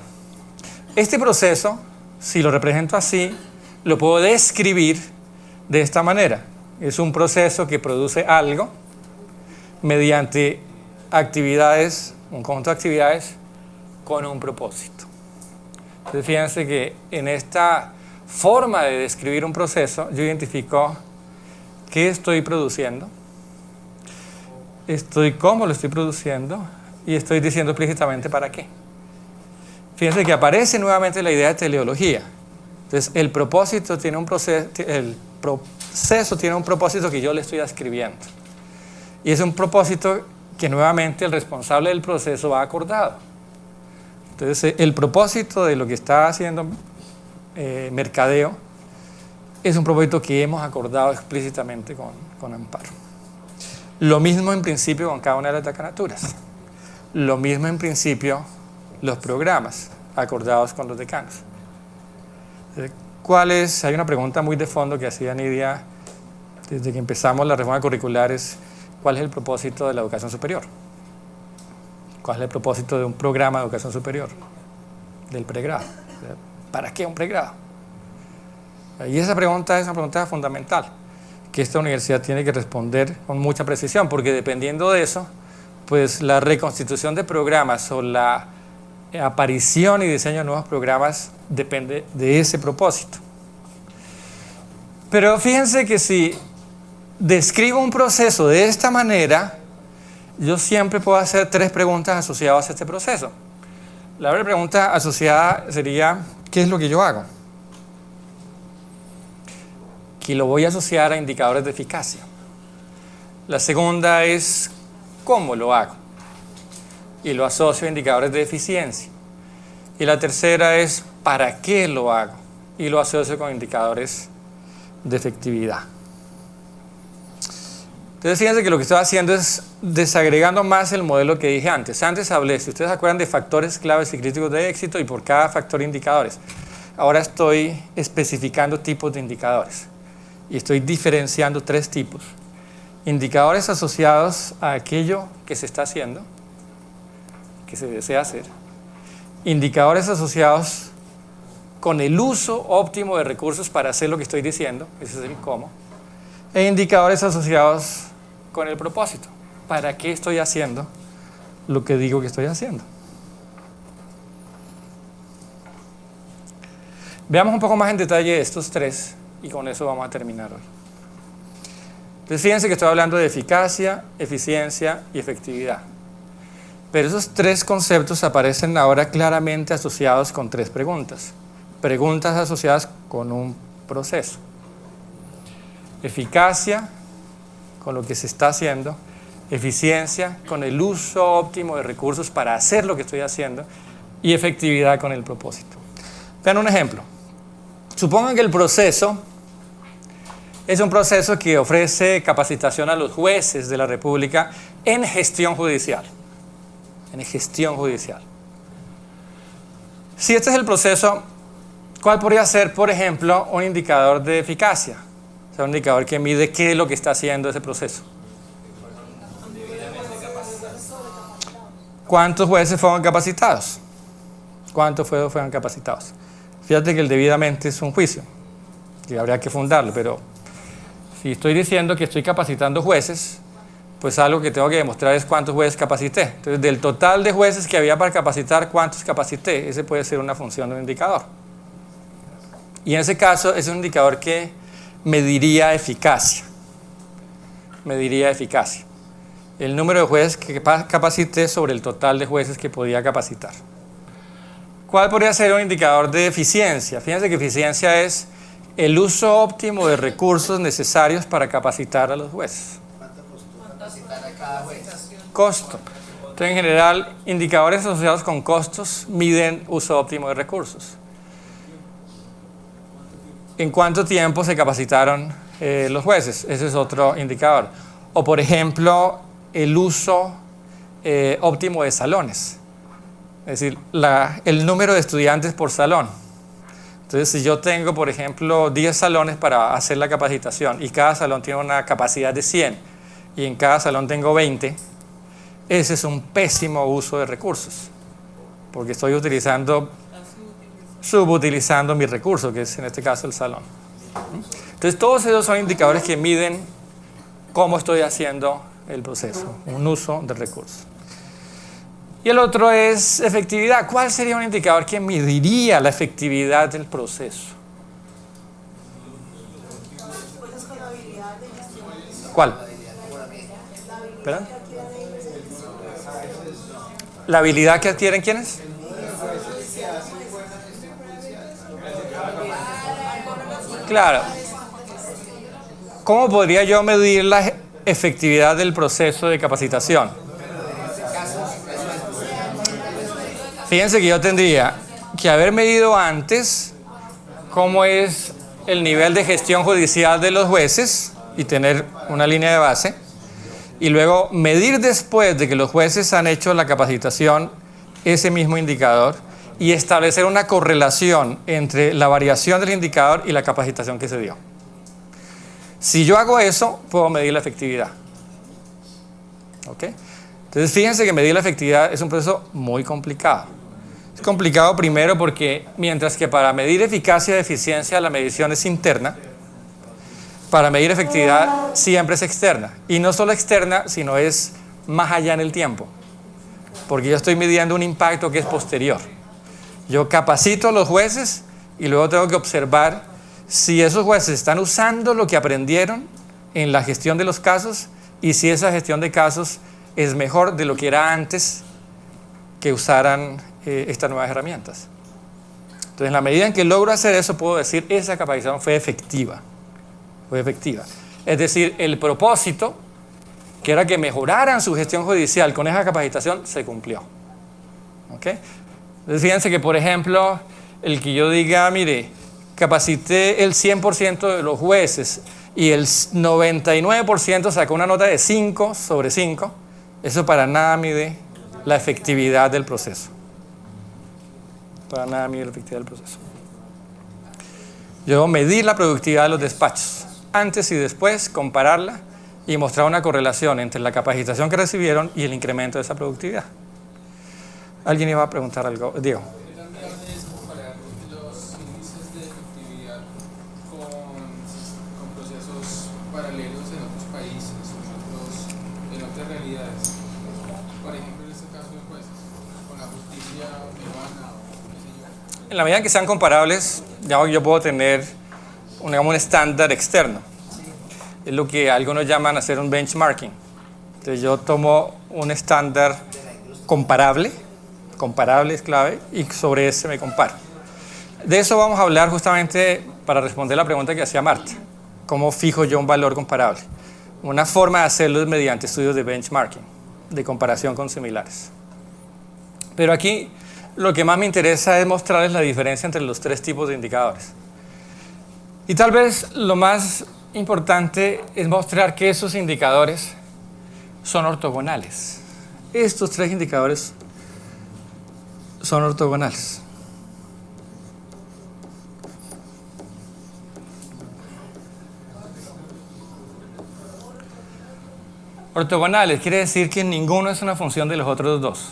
Este proceso, si lo represento así, lo puedo describir de esta manera. Es un proceso que produce algo mediante actividades, un conjunto de actividades con un propósito. Entonces fíjense que en esta forma de describir un proceso yo identifico qué estoy produciendo, cómo lo estoy produciendo y estoy diciendo explícitamente para qué. Fíjense que aparece nuevamente la idea de teleología. Entonces el proceso tiene un propósito que yo le estoy ascribiendo. Y es un propósito que nuevamente el responsable del proceso va acordado. Entonces, el propósito de lo que está haciendo mercadeo es un propósito que hemos acordado explícitamente con Amparo. Lo mismo en principio con cada una de las decanaturas. Lo mismo en principio los programas acordados con los decanos. Hay una pregunta muy de fondo que hacía Nidia desde que empezamos la reforma curricular, es ¿cuál es el propósito de la educación superior? ¿Cuál es el propósito de un programa de educación superior? Del pregrado. ¿Para qué un pregrado? Y esa pregunta es una pregunta fundamental que esta universidad tiene que responder con mucha precisión, porque dependiendo de eso, pues la reconstitución de programas o la aparición y diseño de nuevos programas depende de ese propósito. Pero fíjense que si describo un proceso de esta manera, yo siempre puedo hacer tres preguntas asociadas a este proceso. La primera pregunta asociada sería, ¿qué es lo que yo hago? Que lo voy a asociar a indicadores de eficacia. La segunda es, ¿cómo lo hago? Y lo asocio a indicadores de eficiencia. Y la tercera es, ¿para qué lo hago? Y lo asocio con indicadores de efectividad. Entonces fíjense que lo que estoy haciendo es desagregando más el modelo que dije antes. Antes hablé, si ustedes se acuerdan, de factores claves y críticos de éxito y por cada factor indicadores. Ahora estoy especificando tipos de indicadores y estoy diferenciando tres tipos. Indicadores asociados a aquello que se está haciendo, que se desea hacer. Indicadores asociados con el uso óptimo de recursos para hacer lo que estoy diciendo, ese es el cómo. E indicadores asociados con el propósito. ¿Para qué estoy haciendo lo que digo que estoy haciendo? Veamos un poco más en detalle estos tres y con eso vamos a terminar hoy. Entonces fíjense que estoy hablando de eficacia, eficiencia y efectividad. Pero esos tres conceptos aparecen ahora claramente asociados con tres preguntas. Preguntas asociadas con un proceso. Eficacia, con lo que se está haciendo. Eficiencia, con el uso óptimo de recursos para hacer lo que estoy haciendo. Y efectividad, con el propósito. Vean un ejemplo. Supongan que el proceso es un proceso que ofrece capacitación a los jueces de la República en gestión judicial. En gestión judicial. Si este es el proceso, ¿Cuál podría ser, por ejemplo, un indicador de eficacia? O sea, un indicador que mide qué es lo que está haciendo ese proceso. ¿Cuántos jueces fueron capacitados? ¿Cuántos fueron capacitados? Fíjate que el debidamente es un juicio, que habría que fundarlo, pero si estoy diciendo que estoy capacitando jueces, pues algo que tengo que demostrar es cuántos jueces capacité. Entonces, del total de jueces que había para capacitar, ¿cuántos capacité? Ese puede ser una función de un indicador. Y en ese caso, es un indicador que mediría eficacia. Mediría eficacia. El número de jueces que capacité sobre el total de jueces que podía capacitar. ¿Cuál podría ser un indicador de eficiencia? Fíjense que eficiencia es el uso óptimo de recursos necesarios para capacitar a los jueces. ¿Cuánto costó capacitar a cada juez? Costo. Entonces, en general, indicadores asociados con costos miden uso óptimo de recursos. ¿En cuánto tiempo se capacitaron los jueces? Ese es otro indicador. O, por ejemplo, el uso óptimo de salones. Es decir, el número de estudiantes por salón. Entonces, si yo tengo, por ejemplo, 10 salones para hacer la capacitación y cada salón tiene una capacidad de 100 y en cada salón tengo 20, ese es un pésimo uso de recursos, porque estoy subutilizando mi recurso, que es en este caso el salón. Entonces, todos esos son indicadores que miden cómo estoy haciendo el proceso, un uso de recursos. Y el otro es efectividad. ¿Cuál sería un indicador que mediría la efectividad del proceso? ¿Cuál? ¿Perdón? ¿La habilidad que adquieren quiénes? Claro. ¿Cómo podría yo medir la efectividad del proceso de capacitación? Fíjense que yo tendría que haber medido antes cómo es el nivel de gestión judicial de los jueces y tener una línea de base, y luego medir después de que los jueces han hecho la capacitación ese mismo indicador y establecer una correlación entre la variación del indicador y la capacitación que se dio. Si yo hago eso, puedo medir la efectividad. ¿Ok? Entonces, fíjense que medir la efectividad es un proceso muy complicado. Es complicado primero porque mientras que para medir eficacia y eficiencia la medición es interna, para medir efectividad siempre es externa. Y no solo externa, sino es más allá en el tiempo. Porque yo estoy midiendo un impacto que es posterior. Yo capacito a los jueces y luego tengo que observar si esos jueces están usando lo que aprendieron en la gestión de los casos y si esa gestión de casos es mejor de lo que era antes que usaran estas nuevas herramientas. Entonces, en la medida en que logro hacer eso, puedo decir esa capacitación fue efectiva. Fue efectiva. Es decir, el propósito, que era que mejoraran su gestión judicial con esa capacitación, se cumplió. ¿Ok? Entonces, fíjense que, por ejemplo, el que yo diga, mire, capacité el 100% de los jueces y el 99% sacó una nota de 5 sobre 5, eso para nada mide la efectividad del proceso. Para nada mide la efectividad del proceso. Yo debo medir la productividad de los despachos, antes y después, compararla y mostrar una correlación entre la capacitación que recibieron y el incremento de esa productividad. ¿Alguien iba a preguntar algo? Diego. Es comparar los índices de efectividad con procesos paralelos en otros países, en otras realidades. Por ejemplo, en este caso de jueces, con la justicia peruana o qué sé yo. En la medida en que sean comparables, yo puedo tener un estándar externo. Es lo que algunos llaman hacer un benchmarking. Entonces yo tomo un estándar comparable es clave, y sobre ese me comparo. De eso vamos a hablar justamente para responder la pregunta que hacía Marta. ¿Cómo fijo yo un valor comparable? Una forma de hacerlo es mediante estudios de benchmarking, de comparación con similares. Pero aquí lo que más me interesa es mostrarles la diferencia entre los tres tipos de indicadores. Y tal vez lo más importante es mostrar que esos indicadores son ortogonales. Estos tres indicadores son ortogonales. Ortogonales quiere decir que ninguno es una función de los otros dos.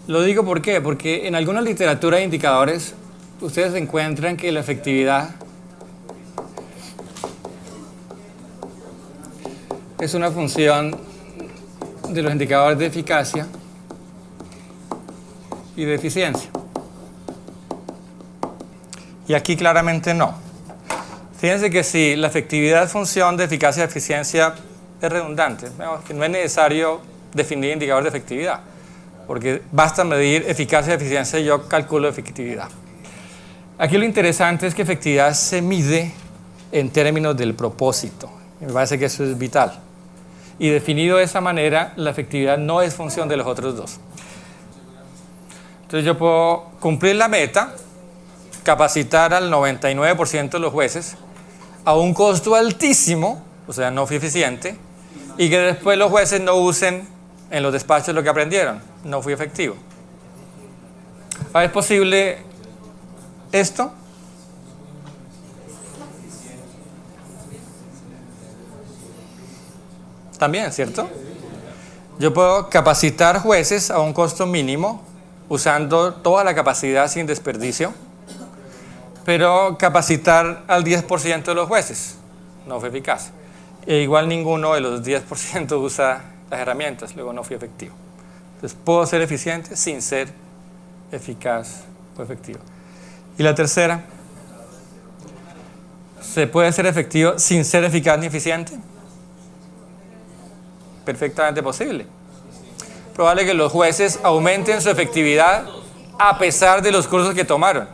Lo digo ¿por qué? Porque en alguna literatura de indicadores ustedes encuentran que la efectividad es una función de los indicadores de eficacia y de eficiencia. Y aquí claramente no. Fíjense que si la efectividad es función de eficacia y eficiencia es redundante, que no es necesario definir indicador de efectividad, porque basta medir eficacia y eficiencia y yo calculo efectividad. Aquí lo interesante es que efectividad se mide en términos del propósito. Me parece que eso es vital. Y definido de esa manera, la efectividad no es función de los otros dos. Entonces yo puedo cumplir la meta, capacitar al 99% de los jueces a un costo altísimo, o sea, no fui eficiente, y que después los jueces no usen en los despachos lo que aprendieron. No fui efectivo. ¿Es posible esto? También, ¿cierto? Yo puedo capacitar jueces a un costo mínimo, usando toda la capacidad sin desperdicio, pero capacitar al 10% de los jueces no fue eficaz. E igual ninguno de los 10% usa las herramientas, luego no fui efectivo. Entonces puedo ser eficiente sin ser eficaz o efectivo. Y la tercera, ¿se puede ser efectivo sin ser eficaz ni eficiente? Perfectamente posible. Probable que los jueces aumenten su efectividad a pesar de los cursos que tomaron.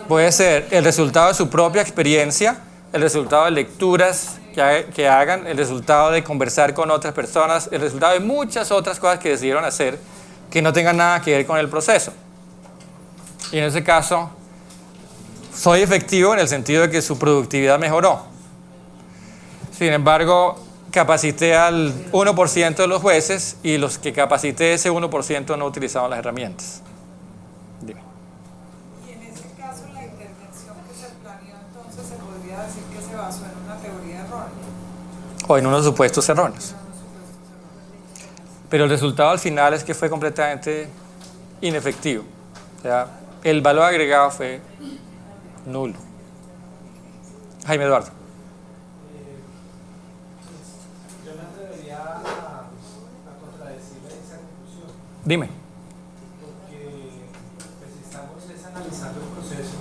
Puede ser el resultado de su propia experiencia, el resultado de lecturas que hagan, el resultado de conversar con otras personas, el resultado de muchas otras cosas que decidieron hacer que no tengan nada que ver con el proceso. Y en ese caso, soy efectivo en el sentido de que su productividad mejoró. Sin embargo, capacité al 1% de los jueces y los que capacité ese 1% no utilizaban las herramientas. Dime. Y en ese caso, la intervención que se planeó, entonces se podría decir que se basó en una teoría errónea. O en unos supuestos erróneos. Pero el resultado al final es que fue completamente inefectivo. O sea, el valor agregado fue nulo. Jaime Eduardo. Yo me atrevería a contradecirle esa conclusión. Dime. Porque pues, estamos analizando el proceso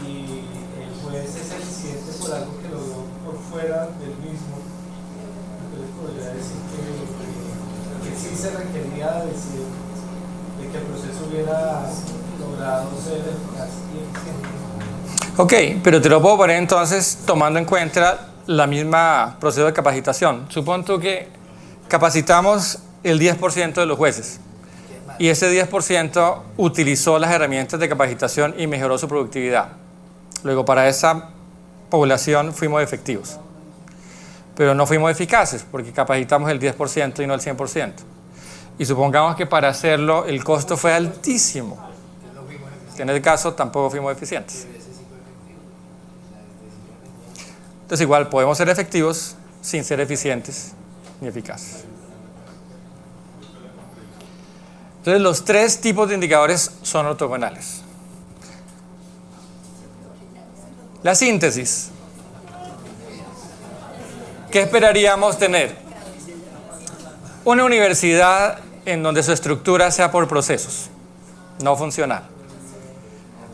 y el juez es eficiente por algo que lo vio por fuera del mismo. Entonces podría decir que sí se requería decir de que el proceso hubiera logrado ser eficaz y eficiente. Ok, pero te lo puedo poner entonces tomando en cuenta la misma proceso de capacitación. Supón tú que capacitamos el 10% de los jueces y ese 10% utilizó las herramientas de capacitación y mejoró su productividad. Luego, para esa población fuimos efectivos, pero no fuimos eficaces porque capacitamos el 10% y no el 100%. Y supongamos que para hacerlo el costo fue altísimo. En ese caso tampoco fuimos eficientes. Entonces igual podemos ser efectivos sin ser eficientes ni eficaces. Entonces los tres tipos de indicadores son ortogonales. La síntesis. ¿Qué esperaríamos tener? Una universidad en donde su estructura sea por procesos, no funcional.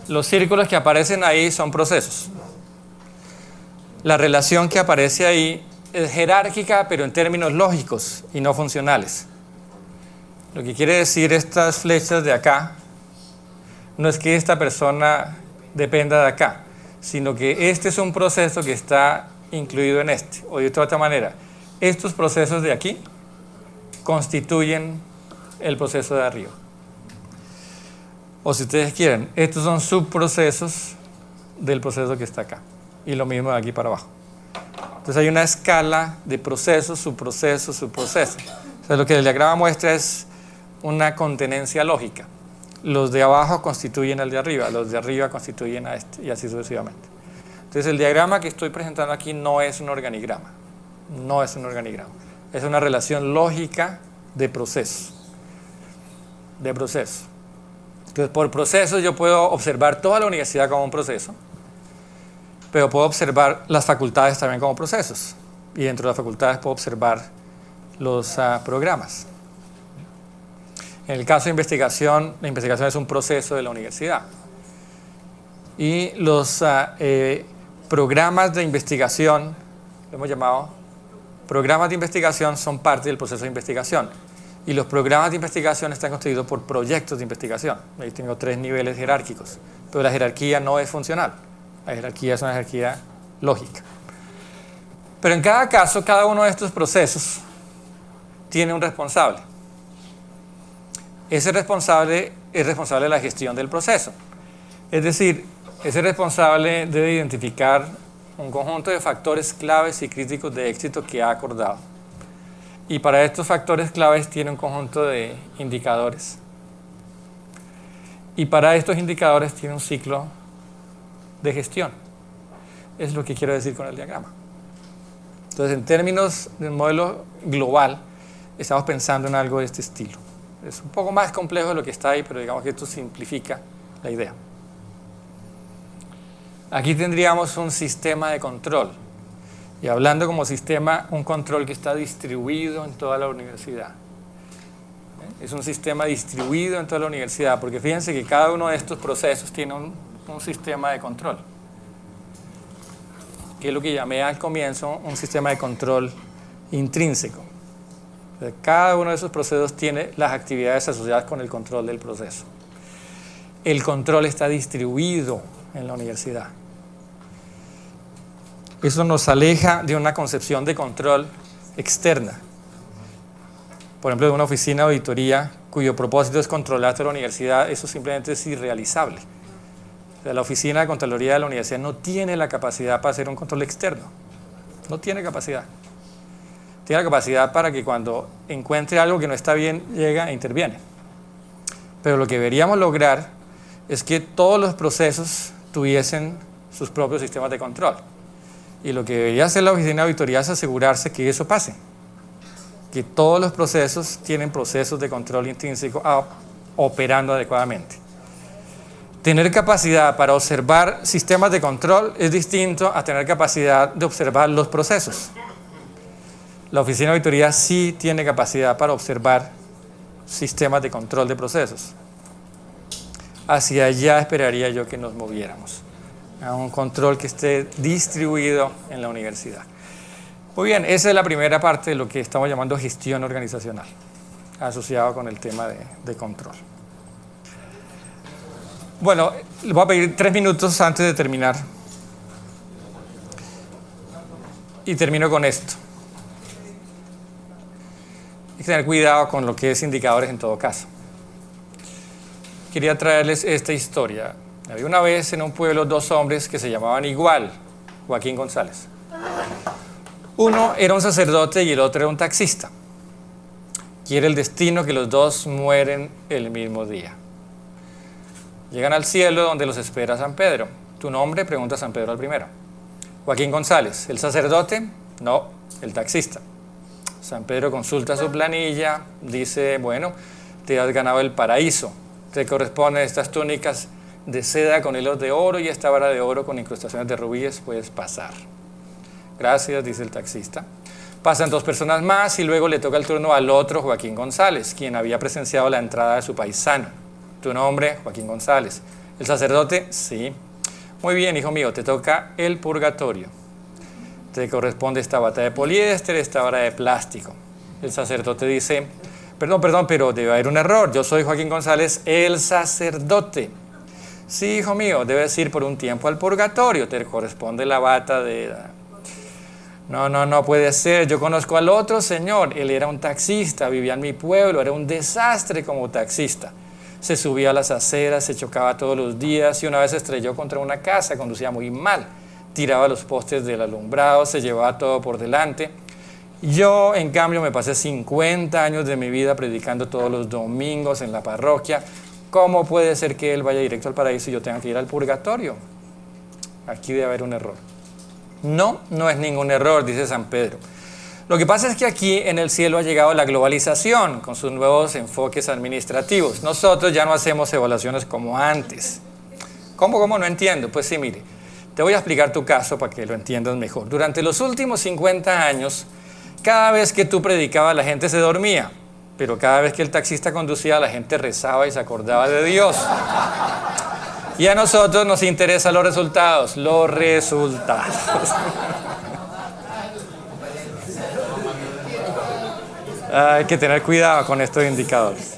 Los círculos que aparecen ahí son procesos. La relación que aparece ahí es jerárquica, pero en términos lógicos y no funcionales. Lo que quiere decir estas flechas de acá no es que esta persona dependa de acá, sino que este es un proceso que está incluido en este. O de otra manera, estos procesos de aquí constituyen el proceso de arriba. O si ustedes quieren, estos son subprocesos del proceso que está acá. Y lo mismo de aquí para abajo. Entonces hay una escala de procesos, subprocesos, subprocesos. O sea, lo que el diagrama muestra es una contenencia lógica. Los de abajo constituyen al de arriba, los de arriba constituyen a este, y así sucesivamente. Entonces el diagrama que estoy presentando aquí no es un organigrama, no es un organigrama, es una relación lógica de procesos, Entonces por procesos yo puedo observar toda la universidad como un proceso, pero puedo observar las facultades también como procesos, y dentro de las facultades puedo observar los programas. En el caso de investigación, la investigación es un proceso de la universidad. Y los programas de investigación, lo hemos llamado programas de investigación, son parte del proceso de investigación. Y los programas de investigación están constituidos por proyectos de investigación. Ahí tengo 3 niveles jerárquicos, pero la jerarquía no es funcional. La jerarquía es una jerarquía lógica. Pero en cada caso, cada uno de estos procesos tiene un responsable. Ese responsable es responsable de la gestión del proceso. Es decir, ese responsable debe identificar un conjunto de factores claves y críticos de éxito que ha acordado. Y para estos factores claves tiene un conjunto de indicadores. Y para estos indicadores tiene un ciclo de gestión. Es lo que quiero decir con el diagrama. Entonces, en términos de un modelo global, estamos pensando en algo de este estilo. Es un poco más complejo de lo que está ahí, pero digamos que esto simplifica la idea. Aquí tendríamos un sistema de control. Y hablando como sistema, un control que está distribuido en toda la universidad. Es un sistema distribuido en toda la universidad, porque fíjense que cada uno de estos procesos tiene un sistema de control, que es lo que llamé al comienzo un sistema de control intrínseco. Cada uno de esos procesos tiene las actividades asociadas con el control del proceso. El control está distribuido en la universidad. Eso nos aleja de una concepción de control externa. Por ejemplo, de una oficina de auditoría cuyo propósito es controlar toda la universidad, eso simplemente es irrealizable. O sea, la oficina de Contraloría de la universidad no tiene la capacidad para hacer un control externo. No tiene capacidad. Tiene la capacidad para que cuando encuentre algo que no está bien, llega e interviene. Pero lo que deberíamos lograr es que todos los procesos tuviesen sus propios sistemas de control. Y lo que debería hacer la oficina de auditoría es asegurarse que eso pase. Que todos los procesos tienen procesos de control intrínseco operando adecuadamente. Tener capacidad para observar sistemas de control es distinto a tener capacidad de observar los procesos. La oficina de auditoría sí tiene capacidad para observar sistemas de control de procesos. Hacia allá esperaría yo que nos moviéramos, a un control que esté distribuido en la universidad. Muy bien, esa es la primera parte de lo que estamos llamando gestión organizacional, asociado con el tema de control. Bueno, les voy a pedir 3 minutos antes de terminar. Y termino con esto. Hay que tener cuidado con lo que es indicadores en todo caso. Quería traerles esta historia. Había una vez en un pueblo 2 hombres que se llamaban igual, Joaquín González. Uno era un sacerdote y el otro era un taxista. Quiere el destino que los 2 mueren el mismo día. Llegan al cielo donde los espera San Pedro. ¿Tu nombre? Pregunta San Pedro al primero. Joaquín González. ¿El sacerdote? No, el taxista. San Pedro consulta su planilla, dice, bueno, te has ganado el paraíso. Te corresponden estas túnicas de seda con hilos de oro y esta vara de oro con incrustaciones de rubíes, puedes pasar. Gracias, dice el taxista. Pasan 2 personas más y luego le toca el turno al otro Joaquín González, quien había presenciado la entrada de su paisano. ¿Tu nombre? Joaquín González. ¿El sacerdote? Sí. Muy bien, hijo mío, te toca el purgatorio. Te corresponde esta bata de poliéster, esta vara de plástico. El sacerdote dice, perdón, pero debe haber un error. Yo soy Joaquín González, el sacerdote. Sí, hijo mío, debes ir por un tiempo al purgatorio. Te corresponde la bata de... No puede ser. Yo conozco al otro señor. Él era un taxista, vivía en mi pueblo, era un desastre como taxista. Se subía a las aceras, se chocaba todos los días y una vez se estrelló contra una casa, conducía muy mal. Tiraba los postes del alumbrado, se llevaba todo por delante. Yo, en cambio, me pasé 50 años de mi vida predicando todos los domingos en la parroquia. ¿Cómo puede ser que él vaya directo al paraíso y yo tenga que ir al purgatorio? aquí debe haber un error. No, no es ningún error, dice San Pedro. Lo que pasa es que aquí en el cielo ha llegado la globalización con sus nuevos enfoques administrativos. Nosotros ya no hacemos evaluaciones como antes. ¿Cómo? No entiendo. Pues sí, mire, te voy a explicar tu caso para que lo entiendas mejor. Durante los últimos 50 años, cada vez que tú predicabas la gente se dormía, pero cada vez que el taxista conducía la gente rezaba y se acordaba de Dios. Y a nosotros nos interesan los resultados. Hay que tener cuidado con estos indicadores.